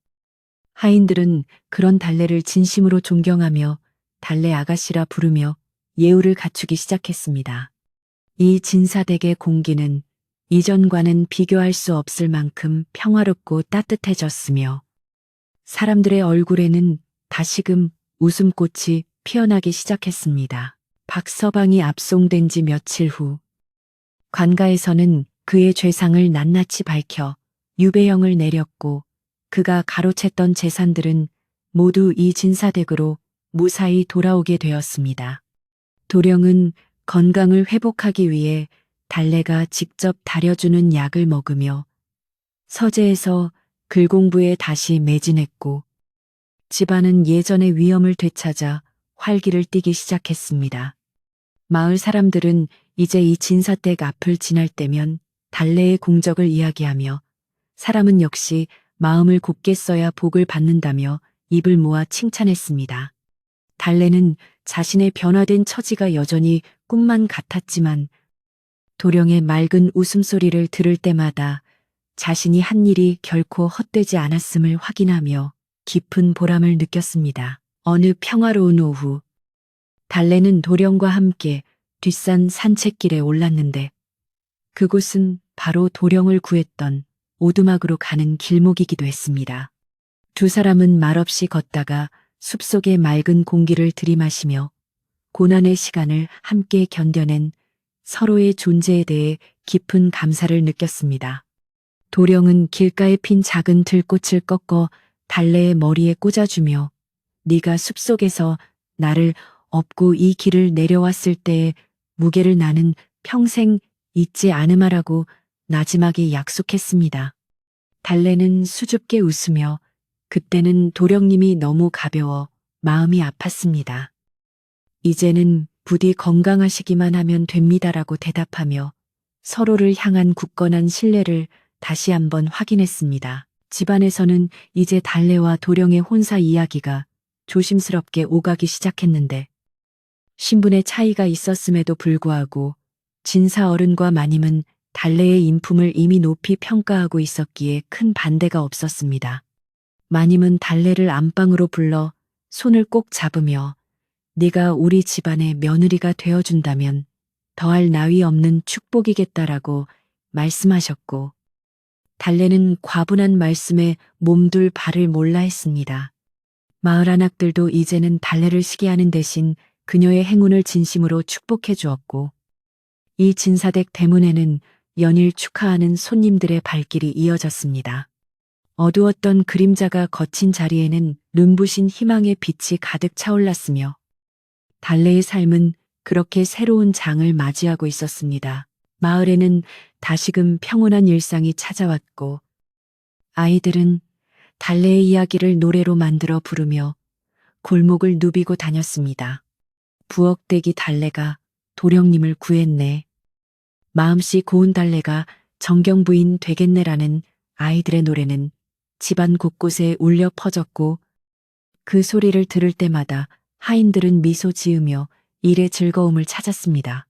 하인들은 그런 달래를 진심으로 존경하며 달래 아가씨라 부르며 예우를 갖추기 시작했습니다. 이 진사댁의 공기는 이전과는 비교할 수 없을 만큼 평화롭고 따뜻해졌으며 사람들의 얼굴에는 다시금 웃음꽃이 피어나기 시작했습니다. 박서방이 압송된 지 며칠 후 관가에서는 그의 죄상을 낱낱이 밝혀 유배형을 내렸고 그가 가로챘던 재산들은 모두 이 진사댁으로 무사히 돌아오게 되었습니다. 도령은 건강을 회복하기 위해 달래가 직접 다려주는 약을 먹으며 서재에서 글 공부에 다시 매진했고 집안은 예전의 위엄을 되찾아 활기를 띠기 시작했습니다. 마을 사람들은 이제 이 진사댁 앞을 지날 때면 달래의 공적을 이야기하며 사람은 역시 마음을 곱게 써야 복을 받는다며 입을 모아 칭찬했습니다. 달래는 자신의 변화된 처지가 여전히 꿈만 같았지만 도령의 맑은 웃음소리를 들을 때마다 자신이 한 일이 결코 헛되지 않았음을 확인하며 깊은 보람을 느꼈습니다. 어느 평화로운 오후, 달래는 도령과 함께 뒷산 산책길에 올랐는데 그곳은 바로 도령을 구했던 오두막으로 가는 길목이기도 했습니다. 두 사람은 말없이 걷다가 숲속의 맑은 공기를 들이마시며 고난의 시간을 함께 견뎌낸 서로의 존재에 대해 깊은 감사를 느꼈습니다. 도령은 길가에 핀 작은 들꽃을 꺾어 달래의 머리에 꽂아주며 네가 숲속에서 나를 업고 이 길을 내려왔을 때의 무게를 나는 평생 잊지 않으마라고 나지막이 약속했습니다. 달래는 수줍게 웃으며 그때는 도령님이 너무 가벼워 마음이 아팠습니다. 이제는 부디 건강하시기만 하면 됩니다라고 대답하며 서로를 향한 굳건한 신뢰를 다시 한번 확인했습니다. 집안에서는 이제 달래와 도령의 혼사 이야기가 조심스럽게 오가기 시작했는데 신분의 차이가 있었음에도 불구하고 진사 어른과 마님은 달래의 인품을 이미 높이 평가하고 있었기에 큰 반대가 없었습니다. 마님은 달래를 안방으로 불러 손을 꼭 잡으며 네가 우리 집안의 며느리가 되어준다면 더할 나위 없는 축복이겠다라고 말씀하셨고 달래는 과분한 말씀에 몸둘 바를 몰라 했습니다. 마을 안악들도 이제는 달래를 시기하는 대신 그녀의 행운을 진심으로 축복해 주었고 이 진사댁 대문에는 연일 축하하는 손님들의 발길이 이어졌습니다. 어두웠던 그림자가 거친 자리에는 눈부신 희망의 빛이 가득 차올랐으며 달래의 삶은 그렇게 새로운 장을 맞이하고 있었습니다. 마을에는 다시금 평온한 일상이 찾아왔고 아이들은 달래의 이야기를 노래로 만들어 부르며 골목을 누비고 다녔습니다. 부엌대기 달래가 도령님을 구했네. 마음씨 고운 달래가 정경부인 되겠네라는 아이들의 노래는 집안 곳곳에 울려 퍼졌고 그 소리를 들을 때마다 하인들은 미소 지으며 일의 즐거움을 찾았습니다.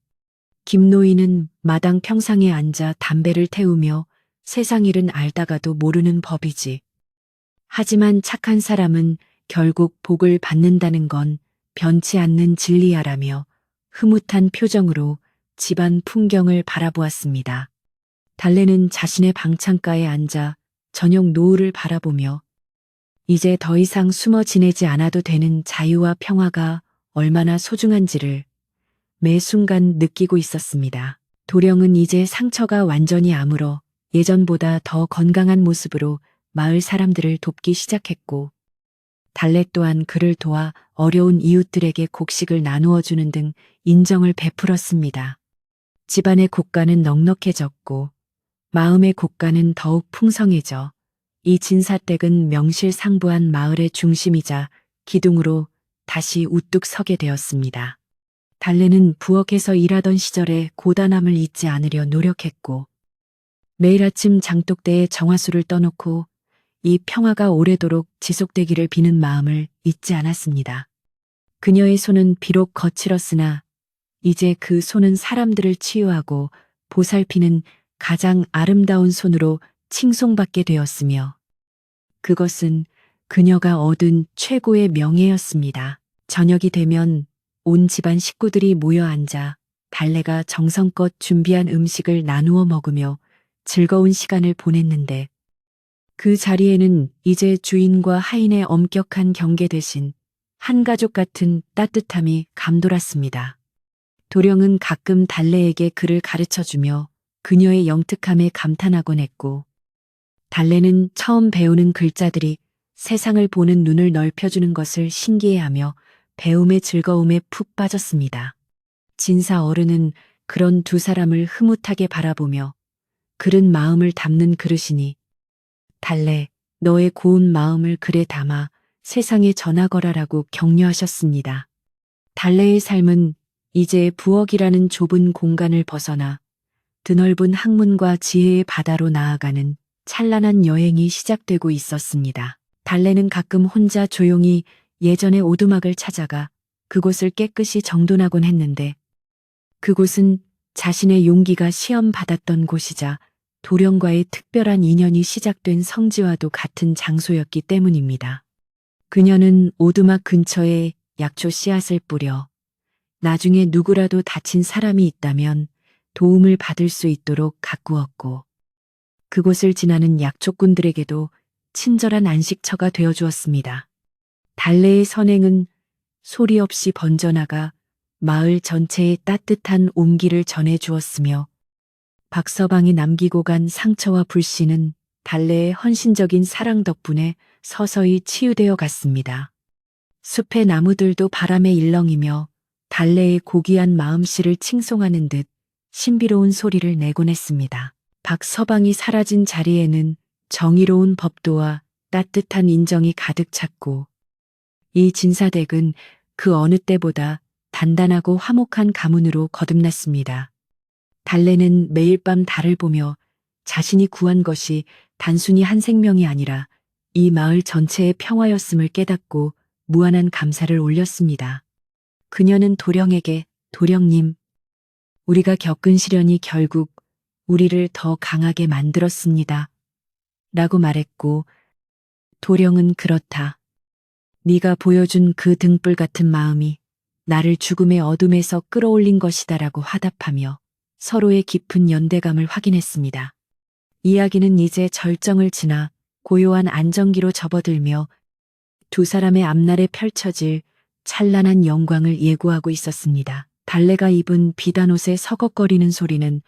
김노인은 마당 평상에 앉아 담배를 태우며 세상 일은 알다가도 모르는 법이지. 하지만 착한 사람은 결국 복을 받는다는 건 변치 않는 진리야라며 흐뭇한 표정으로 집안 풍경을 바라보았습니다. 달래는 자신의 방창가에 앉아 저녁 노을을 바라보며 이제 더 이상 숨어 지내지 않아도 되는 자유와 평화가 얼마나 소중한지를 매 순간 느끼고 있었습니다. 도령은 이제 상처가 완전히 아물어 예전보다 더 건강한 모습으로 마을 사람들을 돕기 시작했고 달래 또한 그를 도와 어려운 이웃들에게 곡식을 나누어 주는 등 인정을 베풀었습니다. 집안의 곳간은 넉넉해졌고 마음의 곳간은 더욱 풍성해져 이 진사댁은 명실상부한 마을의 중심이자 기둥으로 다시 우뚝 서게 되었습니다. 달래는 부엌에서 일하던 시절의 고단함을 잊지 않으려 노력했고 매일 아침 장독대에 정화수를 떠놓고 이 평화가 오래도록 지속되기를 비는 마음을 잊지 않았습니다. 그녀의 손은 비록 거칠었으나 이제 그 손은 사람들을 치유하고 보살피는 가장 아름다운 손으로 칭송받게 되었으며 그것은 그녀가 얻은 최고의 명예였습니다. 저녁이 되면 온 집안 식구들이 모여 앉아 달래가 정성껏 준비한 음식을 나누어 먹으며 즐거운 시간을 보냈는데 그 자리에는 이제 주인과 하인의 엄격한 경계 대신 한 가족 같은 따뜻함이 감돌았습니다. 도령은 가끔 달래에게 글을 가르쳐주며 그녀의 영특함에 감탄하곤 했고 달래는 처음 배우는 글자들이 세상을 보는 눈을 넓혀주는 것을 신기해하며 배움의 즐거움에 푹 빠졌습니다. 진사 어른은 그런 두 사람을 흐뭇하게 바라보며 그른 마음을 담는 그릇이니 달래 너의 고운 마음을 글에 담아 세상에 전하거라라고 격려하셨습니다. 달래의 삶은 이제 부엌이라는 좁은 공간을 벗어나 드넓은 학문과 지혜의 바다로 나아가는 찬란한 여행이 시작되고 있었습니다. 달래는 가끔 혼자 조용히 예전의 오두막을 찾아가 그곳을 깨끗이 정돈하곤 했는데 그곳은 자신의 용기가 시험받았던 곳이자 도령과의 특별한 인연이 시작된 성지와도 같은 장소였기 때문입니다. 그녀는 오두막 근처에 약초 씨앗을 뿌려 나중에 누구라도 다친 사람이 있다면 도움을 받을 수 있도록 가꾸었고 그곳을 지나는 약초꾼들에게도 친절한 안식처가 되어주었습니다. 달래의 선행은 소리 없이 번져나가 마을 전체에 따뜻한 온기를 전해주었으며 박서방이 남기고 간 상처와 불씨는 달래의 헌신적인 사랑 덕분에 서서히 치유되어 갔습니다. 숲의 나무들도 바람에 일렁이며 달래의 고귀한 마음씨를 칭송하는 듯 신비로운 소리를 내곤 했습니다. 박서방이 사라진 자리에는 정의로운 법도와 따뜻한 인정이 가득 찼고 이 진사댁은 그 어느 때보다 단단하고 화목한 가문으로 거듭났습니다. 달래는 매일 밤 달을 보며 자신이 구한 것이 단순히 한 생명이 아니라 이 마을 전체의 평화였음을 깨닫고 무한한 감사를 올렸습니다. 그녀는 도령에게 도령님, 우리가 겪은 시련이 결국 우리를 더 강하게 만들었습니다. 라고 말했고 도령은 그렇다. 네가 보여준 그 등불 같은 마음이 나를 죽음의 어둠에서 끌어올린 것이다라고 화답하며 서로의 깊은 연대감을 확인했습니다. 이야기는 이제 절정을 지나 고요한 안정기로 접어들며 두 사람의 앞날에 펼쳐질 찬란한 영광을 예고하고 있었습니다. 달래가 입은 비단 옷의 서걱거리는 소리는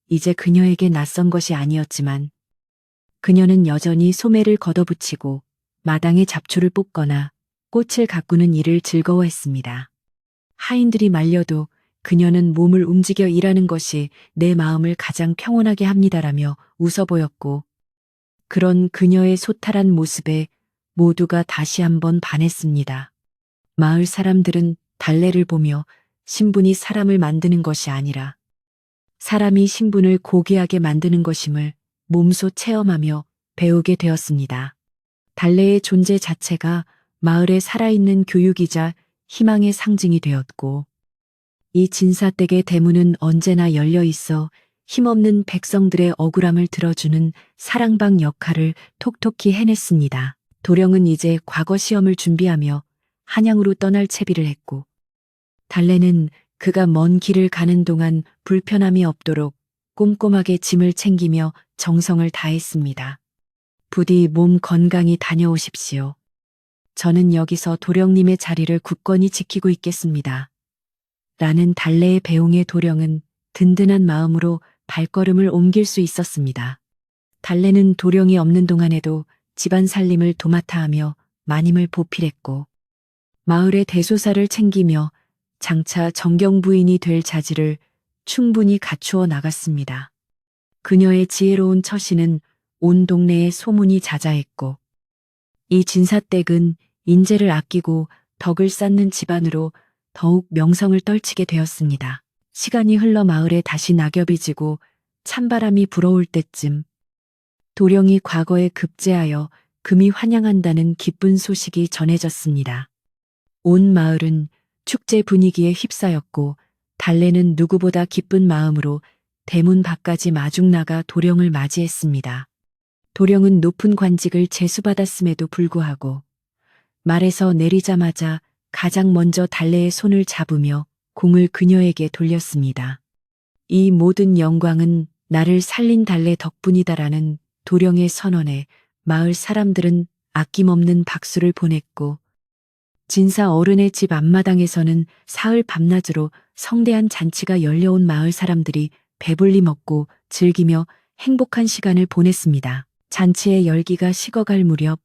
이제 그녀에게 낯선 것이 아니었지만 그녀는 여전히 소매를 걷어붙이고 마당에 잡초를 뽑거나 꽃을 가꾸는 일을 즐거워했습니다. 하인들이 말려도 그녀는 몸을 움직여 일하는 것이 내 마음을 가장 평온하게 합니다라며 웃어 보였고 그런 그녀의 소탈한 모습에 모두가 다시 한번 반했습니다. 마을 사람들은 달래를 보며 신분이 사람을 만드는 것이 아니라 사람이 신분을 고귀하게 만드는 것임을 몸소 체험하며 배우게 되었습니다. 달래의 존재 자체가 마을에 살아있는 교육이자 희망의 상징이 되었고 이 진사댁의 대문은 언제나 열려 있어 힘없는 백성들의 억울함을 들어주는 사랑방 역할을 톡톡히 해냈습니다. 도령은 이제 과거 시험을 준비하며 한양으로 떠날 채비를 했고 달래는 그가 먼 길을 가는 동안 불편함이 없도록 꼼꼼하게 짐을 챙기며 정성을 다했습니다. 부디 몸 건강히 다녀오십시오. 저는 여기서 도령님의 자리를 굳건히 지키고 있겠습니다. 라는 달래의 배웅에 도령은 든든한 마음으로 발걸음을 옮길 수 있었습니다. 달래는 도령이 없는 동안에도 집안 살림을 도맡아 하며 마님을 보필했고 마을의 대소사를 챙기며 장차 정경 부인이 될 자질을 충분히 갖추어 나갔습니다. 그녀의 지혜로운 처신은 온 동네에 소문이 자자했고 이 진사댁은 인재를 아끼고 덕을 쌓는 집안으로 더욱 명성을 떨치게 되었습니다. 시간이 흘러 마을에 다시 낙엽이 지고 찬바람이 불어올 때쯤 도령이 과거에 급제하여 금이 환영한다는 기쁜 소식이 전해졌습니다. 온 마을은 축제 분위기에 휩싸였고 달래는 누구보다 기쁜 마음으로 대문 밖까지 마중 나가 도령을 맞이했습니다. 도령은 높은 관직을 제수받았음에도 불구하고 말에서 내리자마자 가장 먼저 달래의 손을 잡으며 공을 그녀에게 돌렸습니다. 이 모든 영광은 나를 살린 달래 덕분이다라는 도령의 선언에 마을 사람들은 아낌없는 박수를 보냈고 진사 어른의 집 앞마당에서는 사흘 밤낮으로 성대한 잔치가 열려온 마을 사람들이 배불리 먹고 즐기며 행복한 시간을 보냈습니다. 잔치의 열기가 식어갈 무렵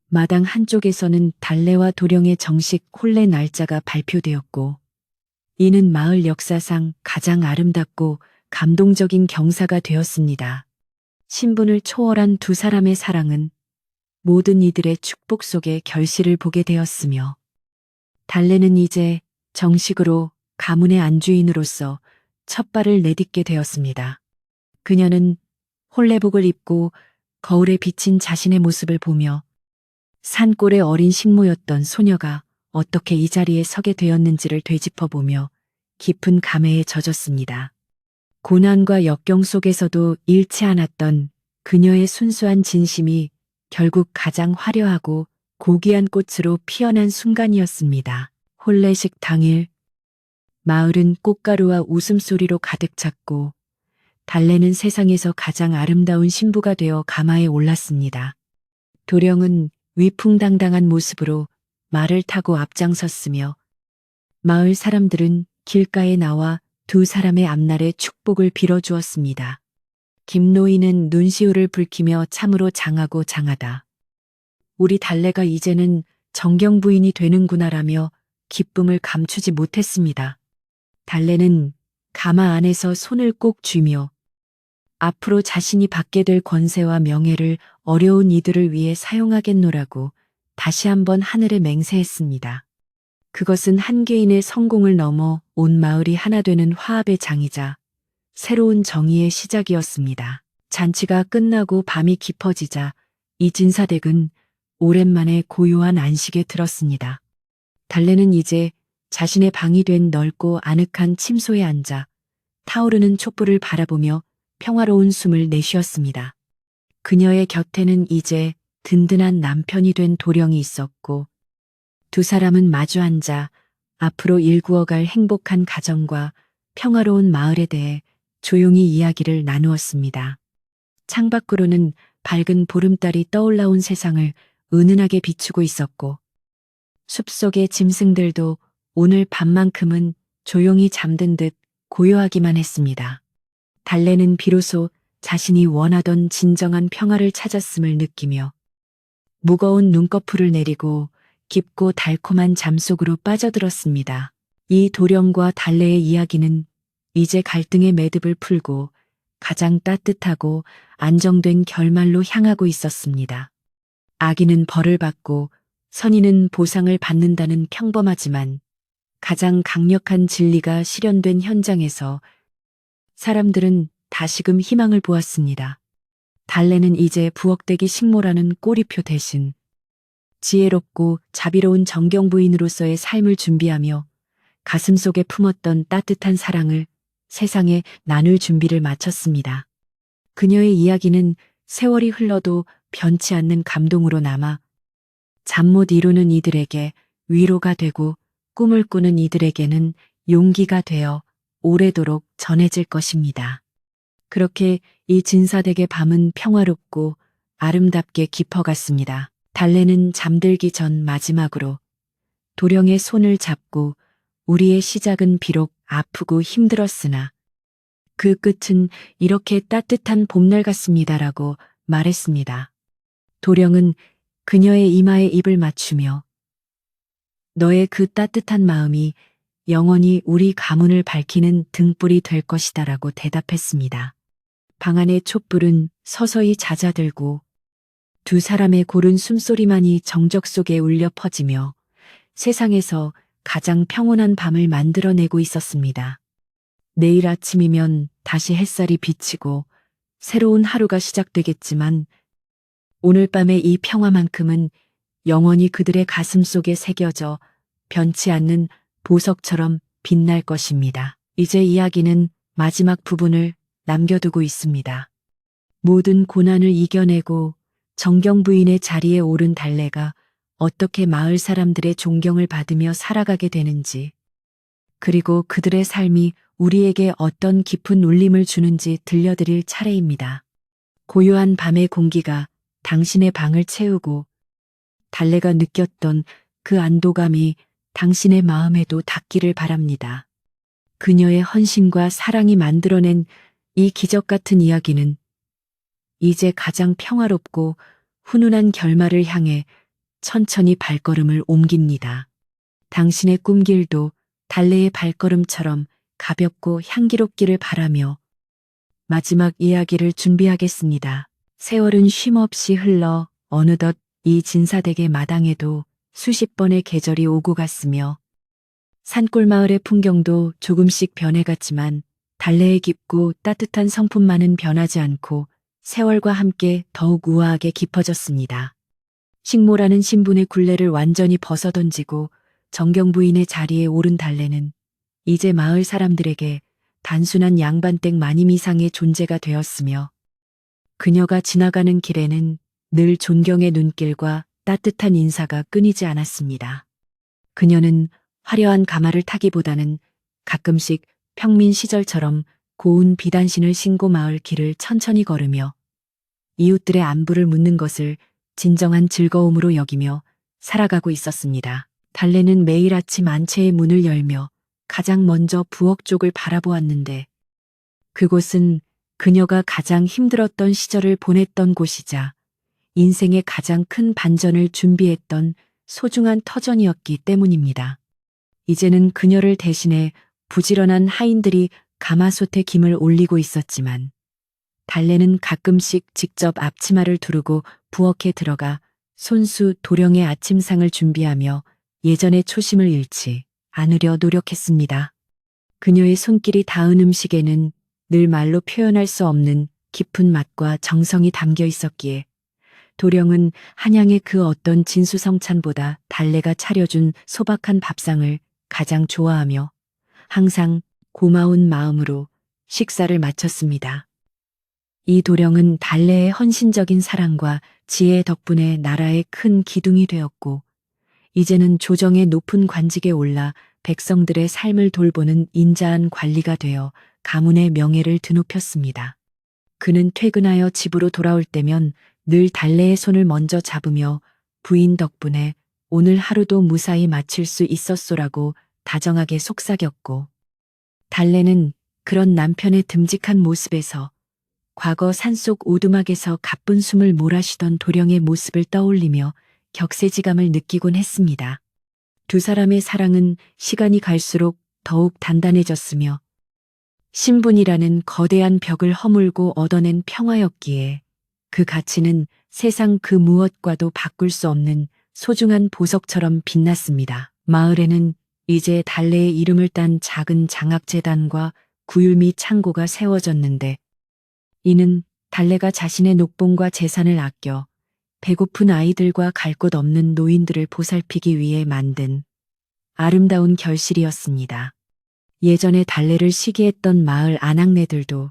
마당 한쪽에서는 달래와 도령의 정식 혼례 날짜가 발표되었고 이는 마을 역사상 가장 아름답고 감동적인 경사가 되었습니다. 신분을 초월한 두 사람의 사랑은 모든 이들의 축복 속에 결실을 보게 되었으며 달래는 이제 정식으로 가문의 안주인으로서 첫 발을 내딛게 되었습니다. 그녀는 혼례복을 입고 거울에 비친 자신의 모습을 보며 산골의 어린 식모였던 소녀가 어떻게 이 자리에 서게 되었는지를 되짚어보며 깊은 감회에 젖었습니다. 고난과 역경 속에서도 잃지 않았던 그녀의 순수한 진심이 결국 가장 화려하고 고귀한 꽃으로 피어난 순간이었습니다. 혼례식 당일 마을은 꽃가루와 웃음소리로 가득 찼고 달래는 세상에서 가장 아름다운 신부가 되어 가마에 올랐습니다. 도령은 위풍당당한 모습으로 말을 타고 앞장섰으며 마을 사람들은 길가에 나와 두 사람의 앞날에 축복을 빌어주었습니다. 김노인은 눈시울을 붉히며 참으로 장하고 장하다. 우리 달래가 이제는 정경 부인이 되는구나라며 기쁨을 감추지 못했습니다. 달래는 가마 안에서 손을 꼭 쥐며 앞으로 자신이 받게 될 권세와 명예를 어려운 이들을 위해 사용하겠노라고 다시 한번 하늘에 맹세했습니다. 그것은 한 개인의 성공을 넘어 온 마을이 하나 되는 화합의 장이자 새로운 정의의 시작이었습니다. 잔치가 끝나고 밤이 깊어지자 이 진사댁은 오랜만에 고요한 안식에 들었습니다. 달래는 이제 자신의 방이 된 넓고 아늑한 침소에 앉아 타오르는 촛불을 바라보며 평화로운 숨을 내쉬었습니다. 그녀의 곁에는 이제 든든한 남편이 된 도령이 있었고, 두 사람은 마주 앉아 앞으로 일구어갈 행복한 가정과 평화로운 마을에 대해 조용히 이야기를 나누었습니다. 창밖으로는 밝은 보름달이 떠올라온 세상을 은은하게 비추고 있었고, 숲속의 짐승들도 오늘 밤만큼은 조용히 잠든 듯 고요하기만 했습니다. 달래는 비로소 자신이 원하던 진정한 평화를 찾았음을 느끼며 무거운 눈꺼풀을 내리고 깊고 달콤한 잠 속으로 빠져들었습니다. 이 도령과 달래의 이야기는 이제 갈등의 매듭을 풀고 가장 따뜻하고 안정된 결말로 향하고 있었습니다. 악인은 벌을 받고 선인은 보상을 받는다는 평범하지만 가장 강력한 진리가 실현된 현장에서 사람들은 다시금 희망을 보았습니다. 달래는 이제 부엌대기 식모라는 꼬리표 대신 지혜롭고 자비로운 정경 부인으로서의 삶을 준비하며 가슴속에 품었던 따뜻한 사랑을 세상에 나눌 준비를 마쳤습니다. 그녀의 이야기는 세월이 흘러도 변치 않는 감동으로 남아 잠 못 이루는 이들에게 위로가 되고 꿈을 꾸는 이들에게는 용기가 되어 오래도록 전해질 것입니다. 그렇게 이 진사댁의 밤은 평화롭고 아름답게 깊어갔습니다. 달래는 잠들기 전 마지막으로 도령의 손을 잡고 우리의 시작은 비록 아프고 힘들었으나 그 끝은 이렇게 따뜻한 봄날 같습니다라고 말했습니다. 도령은 그녀의 이마에 입을 맞추며 너의 그 따뜻한 마음이 영원히 우리 가문을 밝히는 등불이 될 것이다라고 대답했습니다. 방 안의 촛불은 서서히 잦아들고 두 사람의 고른 숨소리만이 정적 속에 울려 퍼지며 세상에서 가장 평온한 밤을 만들어내고 있었습니다. 내일 아침이면 다시 햇살이 비치고 새로운 하루가 시작되겠지만 오늘 밤의 이 평화만큼은 영원히 그들의 가슴 속에 새겨져 변치 않는 보석처럼 빛날 것입니다. 이제 이야기는 마지막 부분을 남겨두고 있습니다. 모든 고난을 이겨내고 정경 부인의 자리에 오른 달래가 어떻게 마을 사람들의 존경을 받으며 살아가게 되는지, 그리고 그들의 삶이 우리에게 어떤 깊은 울림을 주는지 들려드릴 차례입니다. 고요한 밤의 공기가 당신의 방을 채우고 달래가 느꼈던 그 안도감이 당신의 마음에도 닿기를 바랍니다. 그녀의 헌신과 사랑이 만들어낸 이 기적 같은 이야기는 이제 가장 평화롭고 훈훈한 결말을 향해 천천히 발걸음을 옮깁니다. 당신의 꿈길도 달래의 발걸음처럼 가볍고 향기롭기를 바라며 마지막 이야기를 준비하겠습니다. 세월은 쉼없이 흘러 어느덧 이 진사댁의 마당에도 수십 번의 계절이 오고 갔으며 산골 마을의 풍경도 조금씩 변해갔지만 달래의 깊고 따뜻한 성품만은 변하지 않고 세월과 함께 더욱 우아하게 깊어졌습니다. 식모라는 신분의 굴레를 완전히 벗어던지고 정경 부인의 자리에 오른 달래는 이제 마을 사람들에게 단순한 양반댁 마님 이상의 존재가 되었으며 그녀가 지나가는 길에는 늘 존경의 눈길과 따뜻한 인사가 끊이지 않았습니다. 그녀는 화려한 가마를 타기보다는 가끔씩 평민 시절처럼 고운 비단신을 신고 마을 길을 천천히 걸으며 이웃들의 안부를 묻는 것을 진정한 즐거움으로 여기며 살아가고 있었습니다. 달래는 매일 아침 안채의 문을 열며 가장 먼저 부엌 쪽을 바라보았는데 그곳은 그녀가 가장 힘들었던 시절을 보냈던 곳이자 인생의 가장 큰 반전을 준비했던 소중한 터전이었기 때문입니다. 이제는 그녀를 대신해 부지런한 하인들이 가마솥에 김을 올리고 있었지만 달래는 가끔씩 직접 앞치마를 두르고 부엌에 들어가 손수 도령의 아침상을 준비하며 예전의 초심을 잃지 않으려 노력했습니다. 그녀의 손길이 닿은 음식에는 늘 말로 표현할 수 없는 깊은 맛과 정성이 담겨 있었기에 도령은 한양의 그 어떤 진수성찬보다 달래가 차려준 소박한 밥상을 가장 좋아하며 항상 고마운 마음으로 식사를 마쳤습니다. 이 도령은 달래의 헌신적인 사랑과 지혜 덕분에 나라의 큰 기둥이 되었고, 이제는 조정의 높은 관직에 올라 백성들의 삶을 돌보는 인자한 관리가 되어 가문의 명예를 드높였습니다. 그는 퇴근하여 집으로 돌아올 때면 늘 달래의 손을 먼저 잡으며 부인 덕분에 오늘 하루도 무사히 마칠 수 있었소라고 다정하게 속삭였고, 달래는 그런 남편의 듬직한 모습에서 과거 산속 오두막에서 가쁜 숨을 몰아쉬던 도령의 모습을 떠올리며 격세지감을 느끼곤 했습니다. 두 사람의 사랑은 시간이 갈수록 더욱 단단해졌으며 신분이라는 거대한 벽을 허물고 얻어낸 평화였기에 그 가치는 세상 그 무엇과도 바꿀 수 없는 소중한 보석처럼 빛났습니다. 마을에는 이제 달래의 이름을 딴 작은 장학재단과 구율미 창고가 세워졌는데, 이는 달래가 자신의 녹봉과 재산을 아껴 배고픈 아이들과 갈 곳 없는 노인들을 보살피기 위해 만든 아름다운 결실이었습니다. 예전에 달래를 시기했던 마을 아낙네들도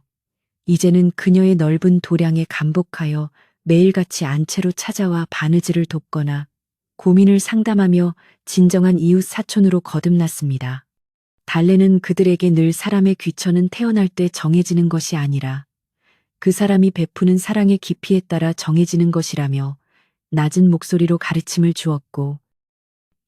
이제는 그녀의 넓은 도량에 감복하여 매일같이 안채로 찾아와 바느질을 돕거나 고민을 상담하며 진정한 이웃 사촌으로 거듭났습니다. 달래는 그들에게 늘 사람의 귀천은 태어날 때 정해지는 것이 아니라 그 사람이 베푸는 사랑의 깊이에 따라 정해지는 것이라며 낮은 목소리로 가르침을 주었고,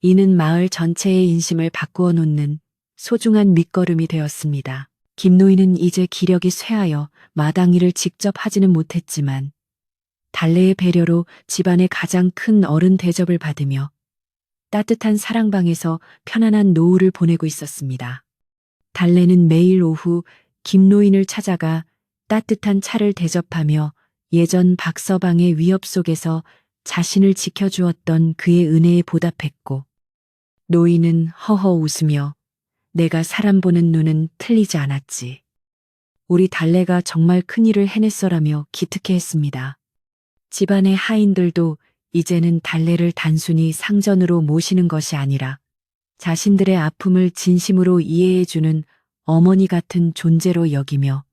이는 마을 전체의 인심을 바꾸어 놓는 소중한 밑거름이 되었습니다. 김노인은 이제 기력이 쇠하여 마당 일을 직접 하지는 못했지만 달래의 배려로 집안의 가장 큰 어른 대접을 받으며 따뜻한 사랑방에서 편안한 노후를 보내고 있었습니다. 달래는 매일 오후 김노인을 찾아가 따뜻한 차를 대접하며 예전 박서방의 위협 속에서 자신을 지켜주었던 그의 은혜에 보답했고, 노인은 허허 웃으며 내가 사람 보는 눈은 틀리지 않았지. 우리 달래가 정말 큰일을 해냈어라며 기특해했습니다. 집안의 하인들도 이제는 달래를 단순히 상전으로 모시는 것이 아니라 자신들의 아픔을 진심으로 이해해주는 어머니 같은 존재로 여기며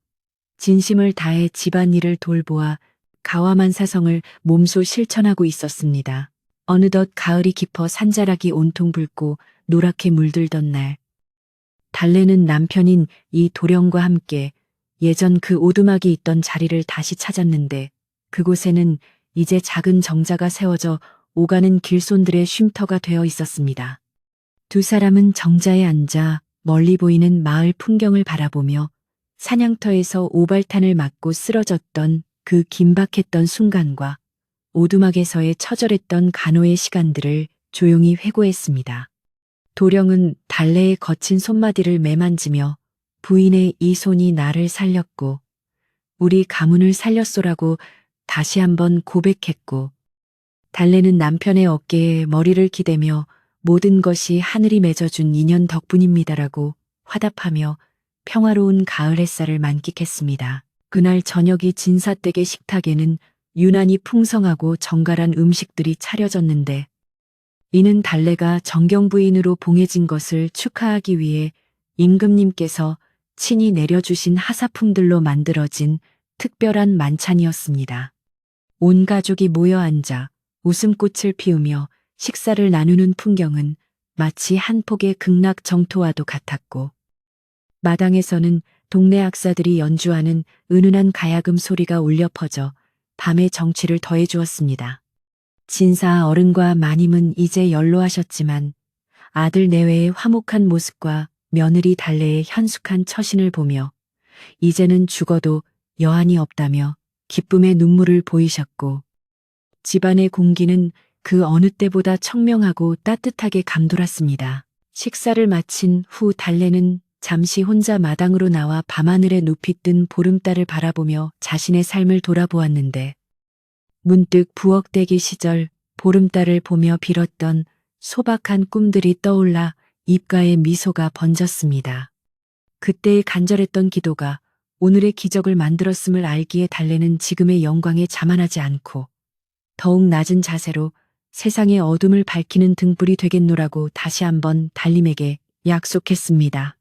진심을 다해 집안일을 돌보아 가와만사성을 몸소 실천하고 있었습니다. 어느덧 가을이 깊어 산자락이 온통 붉고 노랗게 물들던 날, 달래는 남편인 이 도령과 함께 예전 그 오두막이 있던 자리를 다시 찾았는데, 그곳에는 이제 작은 정자가 세워져 오가는 길손들의 쉼터가 되어 있었습니다. 두 사람은 정자에 앉아 멀리 보이는 마을 풍경을 바라보며 사냥터에서 오발탄을 맞고 쓰러졌던 그 긴박했던 순간과 오두막에서의 처절했던 간호의 시간들을 조용히 회고했습니다. 도령은 달래의 거친 손마디를 매만지며 부인의 이 손이 나를 살렸고 우리 가문을 살렸소라고 다시 한번 고백했고, 달래는 남편의 어깨에 머리를 기대며 모든 것이 하늘이 맺어준 인연 덕분입니다라고 화답하며 평화로운 가을 햇살을 만끽했습니다. 그날 저녁이 진사댁의 식탁에는 유난히 풍성하고 정갈한 음식들이 차려졌는데, 이는 달래가 정경부인으로 봉해진 것을 축하하기 위해 임금님께서 친히 내려주신 하사품들로 만들어진 특별한 만찬이었습니다. 온 가족이 모여 앉아 웃음꽃을 피우며 식사를 나누는 풍경은 마치 한 폭의 극락 정토와도 같았고, 마당에서는 동네 악사들이 연주하는 은은한 가야금 소리가 울려 퍼져 밤의 정취를 더해주었습니다. 진사 어른과 마님은 이제 연로하셨지만 아들 내외의 화목한 모습과 며느리 달래의 현숙한 처신을 보며 이제는 죽어도 여한이 없다며 기쁨의 눈물을 보이셨고, 집안의 공기는 그 어느 때보다 청명하고 따뜻하게 감돌았습니다. 식사를 마친 후 달래는 잠시 혼자 마당으로 나와 밤하늘에 높이 뜬 보름달을 바라보며 자신의 삶을 돌아보았는데, 문득 부엌대기 시절 보름달을 보며 빌었던 소박한 꿈들이 떠올라 입가에 미소가 번졌습니다. 그때의 간절했던 기도가 오늘의 기적을 만들었음을 알기에 달래는 지금의 영광에 자만하지 않고 더욱 낮은 자세로 세상의 어둠을 밝히는 등불이 되겠노라고 다시 한번 달님에게 약속했습니다.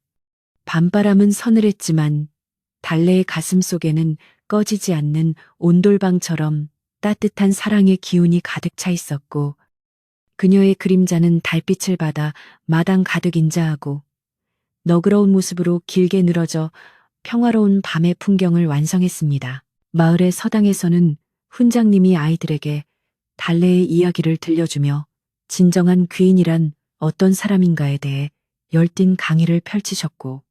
밤바람은 서늘했지만 달래의 가슴 속에는 꺼지지 않는 온돌방처럼 따뜻한 사랑의 기운이 가득 차 있었고, 그녀의 그림자는 달빛을 받아 마당 가득 인자하고 너그러운 모습으로 길게 늘어져 평화로운 밤의 풍경을 완성했습니다. 마을의 서당에서는 훈장님이 아이들에게 달래의 이야기를 들려주며 진정한 귀인이란 어떤 사람인가에 대해 열띤 강의를 펼치셨고,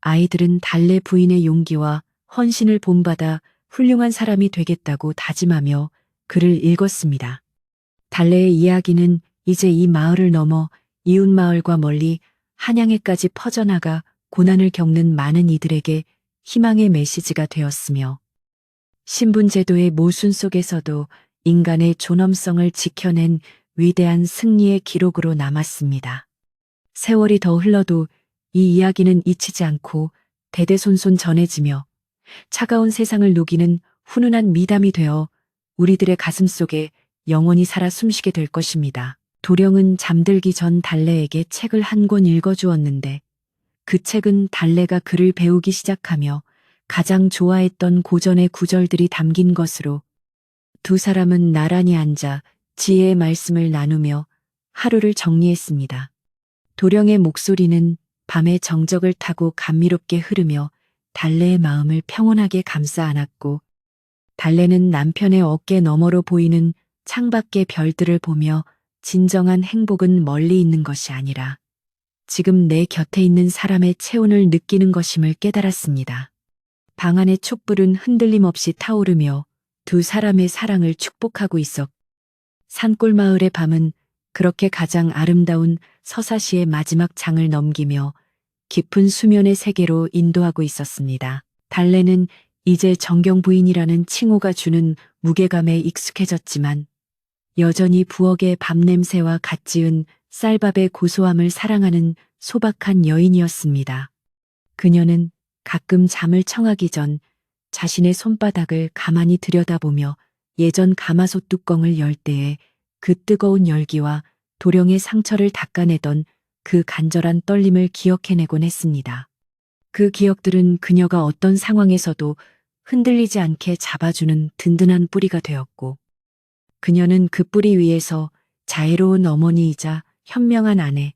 아이들은 달래 부인의 용기와 헌신을 본받아 훌륭한 사람이 되겠다고 다짐하며 글을 읽었습니다. 달래의 이야기는 이제 이 마을을 넘어 이웃 마을과 멀리 한양에까지 퍼져나가 고난을 겪는 많은 이들에게 희망의 메시지가 되었으며, 신분제도의 모순 속에서도 인간의 존엄성을 지켜낸 위대한 승리의 기록으로 남았습니다. 세월이 더 흘러도 이 이야기는 잊히지 않고 대대손손 전해지며 차가운 세상을 녹이는 훈훈한 미담이 되어 우리들의 가슴 속에 영원히 살아 숨쉬게 될 것입니다. 도령은 잠들기 전 달래에게 책을 한 권 읽어주었는데, 그 책은 달래가 글을 배우기 시작하며 가장 좋아했던 고전의 구절들이 담긴 것으로, 두 사람은 나란히 앉아 지혜의 말씀을 나누며 하루를 정리했습니다. 도령의 목소리는 밤의 정적을 타고 감미롭게 흐르며 달래의 마음을 평온하게 감싸 안았고, 달래는 남편의 어깨 너머로 보이는 창밖의 별들을 보며 진정한 행복은 멀리 있는 것이 아니라 지금 내 곁에 있는 사람의 체온을 느끼는 것임을 깨달았습니다. 방 안의 촛불은 흔들림 없이 타오르며 두 사람의 사랑을 축복하고 있었고, 산골 마을의 밤은 그렇게 가장 아름다운 서사시의 마지막 장을 넘기며 깊은 수면의 세계로 인도하고 있었습니다. 달래는 이제 정경 부인이라는 칭호가 주는 무게감에 익숙해졌지만 여전히 부엌의 밥 냄새와 갓 지은 쌀밥의 고소함을 사랑하는 소박한 여인이었습니다. 그녀는 가끔 잠을 청하기 전 자신의 손바닥을 가만히 들여다보며 예전 가마솥 뚜껑을 열 때에 그 뜨거운 열기와 도령의 상처를 닦아내던 그 간절한 떨림을 기억해내곤 했습니다. 그 기억들은 그녀가 어떤 상황에서도 흔들리지 않게 잡아주는 든든한 뿌리가 되었고, 그녀는 그 뿌리 위에서 자애로운 어머니이자 현명한 아내,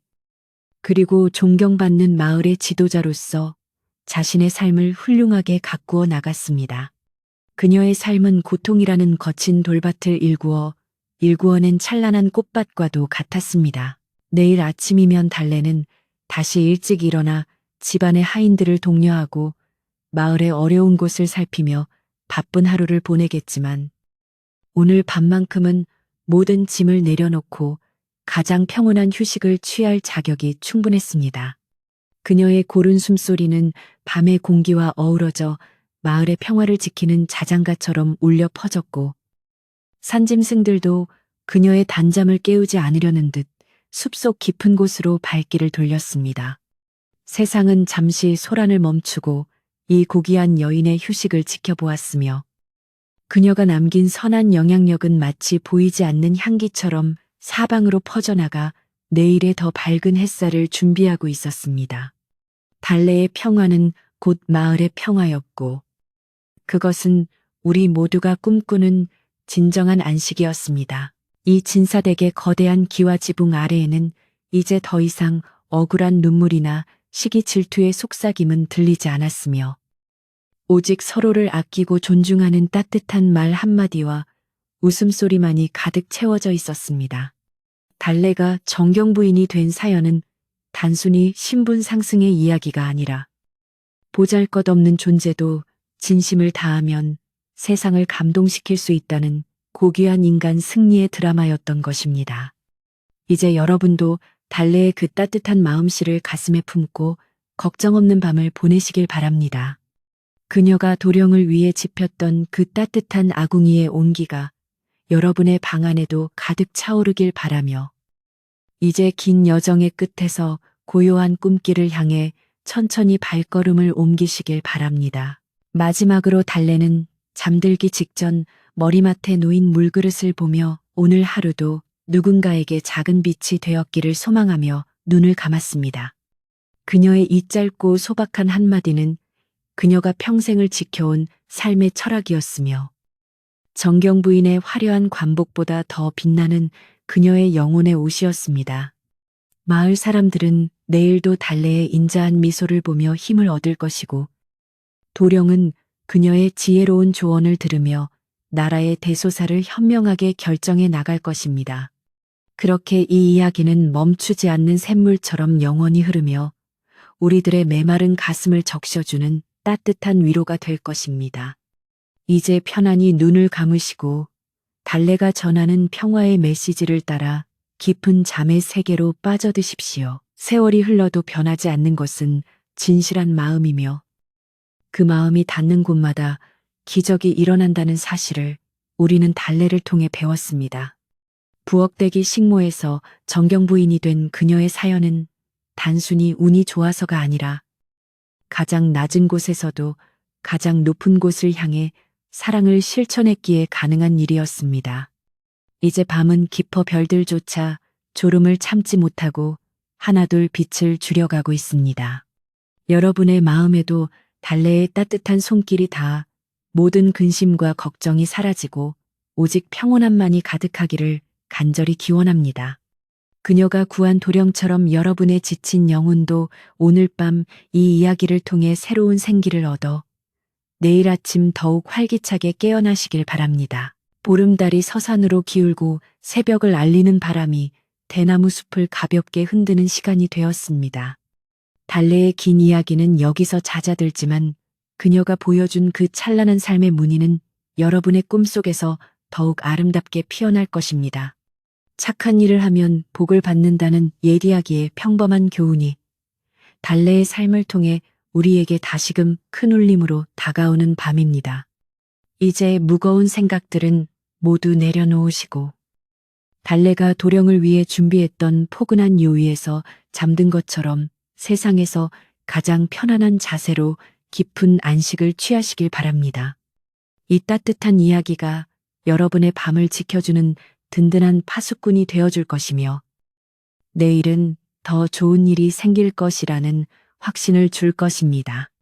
그리고 존경받는 마을의 지도자로서 자신의 삶을 훌륭하게 가꾸어 나갔습니다. 그녀의 삶은 고통이라는 거친 돌밭을 일구어낸 찬란한 꽃밭과도 같았습니다. 내일 아침이면 달래는 다시 일찍 일어나 집안의 하인들을 독려하고 마을의 어려운 곳을 살피며 바쁜 하루를 보내겠지만, 오늘 밤만큼은 모든 짐을 내려놓고 가장 평온한 휴식을 취할 자격이 충분했습니다. 그녀의 고른 숨소리는 밤의 공기와 어우러져 마을의 평화를 지키는 자장가처럼 울려 퍼졌고, 산짐승들도 그녀의 단잠을 깨우지 않으려는 듯 숲속 깊은 곳으로 발길을 돌렸습니다. 세상은 잠시 소란을 멈추고 이 고귀한 여인의 휴식을 지켜보았으며, 그녀가 남긴 선한 영향력은 마치 보이지 않는 향기처럼 사방으로 퍼져나가 내일의 더 밝은 햇살을 준비하고 있었습니다. 달래의 평화는 곧 마을의 평화였고, 그것은 우리 모두가 꿈꾸는 진정한 안식이었습니다. 이 진사댁의 거대한 기와 지붕 아래에는 이제 더 이상 억울한 눈물이나 시기 질투의 속삭임은 들리지 않았으며, 오직 서로를 아끼고 존중하는 따뜻한 말 한마디와 웃음소리만이 가득 채워져 있었습니다. 달래가 정경 부인이 된 사연은 단순히 신분 상승의 이야기가 아니라 보잘것없는 존재도 진심을 다하면 세상을 감동시킬 수 있다는 고귀한 인간 승리의 드라마였던 것입니다. 이제 여러분도 달래의 그 따뜻한 마음씨를 가슴에 품고 걱정 없는 밤을 보내시길 바랍니다. 그녀가 도령을 위해 지폈던 그 따뜻한 아궁이의 온기가 여러분의 방 안에도 가득 차오르길 바라며, 이제 긴 여정의 끝에서 고요한 꿈길을 향해 천천히 발걸음을 옮기시길 바랍니다. 마지막으로 달래는 잠들기 직전 머리맡에 놓인 물그릇을 보며 오늘 하루도 누군가에게 작은 빛이 되었기를 소망하며 눈을 감았습니다. 그녀의 이 짧고 소박한 한마디는 그녀가 평생을 지켜온 삶의 철학이었으며 정경 부인의 화려한 관복보다 더 빛나는 그녀의 영혼의 옷이었습니다. 마을 사람들은 내일도 달래의 인자한 미소를 보며 힘을 얻을 것이고 도령은 그녀의 지혜로운 조언을 들으며 나라의 대소사를 현명하게 결정해 나갈 것입니다. 그렇게 이 이야기는 멈추지 않는 샘물처럼 영원히 흐르며 우리들의 메마른 가슴을 적셔주는 따뜻한 위로가 될 것입니다. 이제 편안히 눈을 감으시고 달래가 전하는 평화의 메시지를 따라 깊은 잠의 세계로 빠져드십시오. 세월이 흘러도 변하지 않는 것은 진실한 마음이며 그 마음이 닿는 곳마다 기적이 일어난다는 사실을 우리는 달래를 통해 배웠습니다. 부엌대기 식모에서 정경 부인이 된 그녀의 사연은 단순히 운이 좋아서가 아니라 가장 낮은 곳에서도 가장 높은 곳을 향해 사랑을 실천했기에 가능한 일이었습니다. 이제 밤은 깊어 별들조차 졸음을 참지 못하고 하나둘 빛을 줄여가고 있습니다. 여러분의 마음에도 달래의 따뜻한 손길이 닿아 모든 근심과 걱정이 사라지고 오직 평온함만이 가득하기를 간절히 기원합니다. 그녀가 구한 도령처럼 여러분의 지친 영혼도 오늘 밤 이 이야기를 통해 새로운 생기를 얻어 내일 아침 더욱 활기차게 깨어나시길 바랍니다. 보름달이 서산으로 기울고 새벽을 알리는 바람이 대나무 숲을 가볍게 흔드는 시간이 되었습니다. 달래의 긴 이야기는 여기서 잦아들지만 그녀가 보여준 그 찬란한 삶의 무늬는 여러분의 꿈속에서 더욱 아름답게 피어날 것입니다. 착한 일을 하면 복을 받는다는 옛 이야기의 평범한 교훈이 달래의 삶을 통해 우리에게 다시금 큰 울림으로 다가오는 밤입니다. 이제 무거운 생각들은 모두 내려놓으시고 달래가 도령을 위해 준비했던 포근한 요위에서 잠든 것처럼 세상에서 가장 편안한 자세로 깊은 안식을 취하시길 바랍니다. 이 따뜻한 이야기가 여러분의 밤을 지켜주는 든든한 파수꾼이 되어줄 것이며 내일은 더 좋은 일이 생길 것이라는 확신을 줄 것입니다.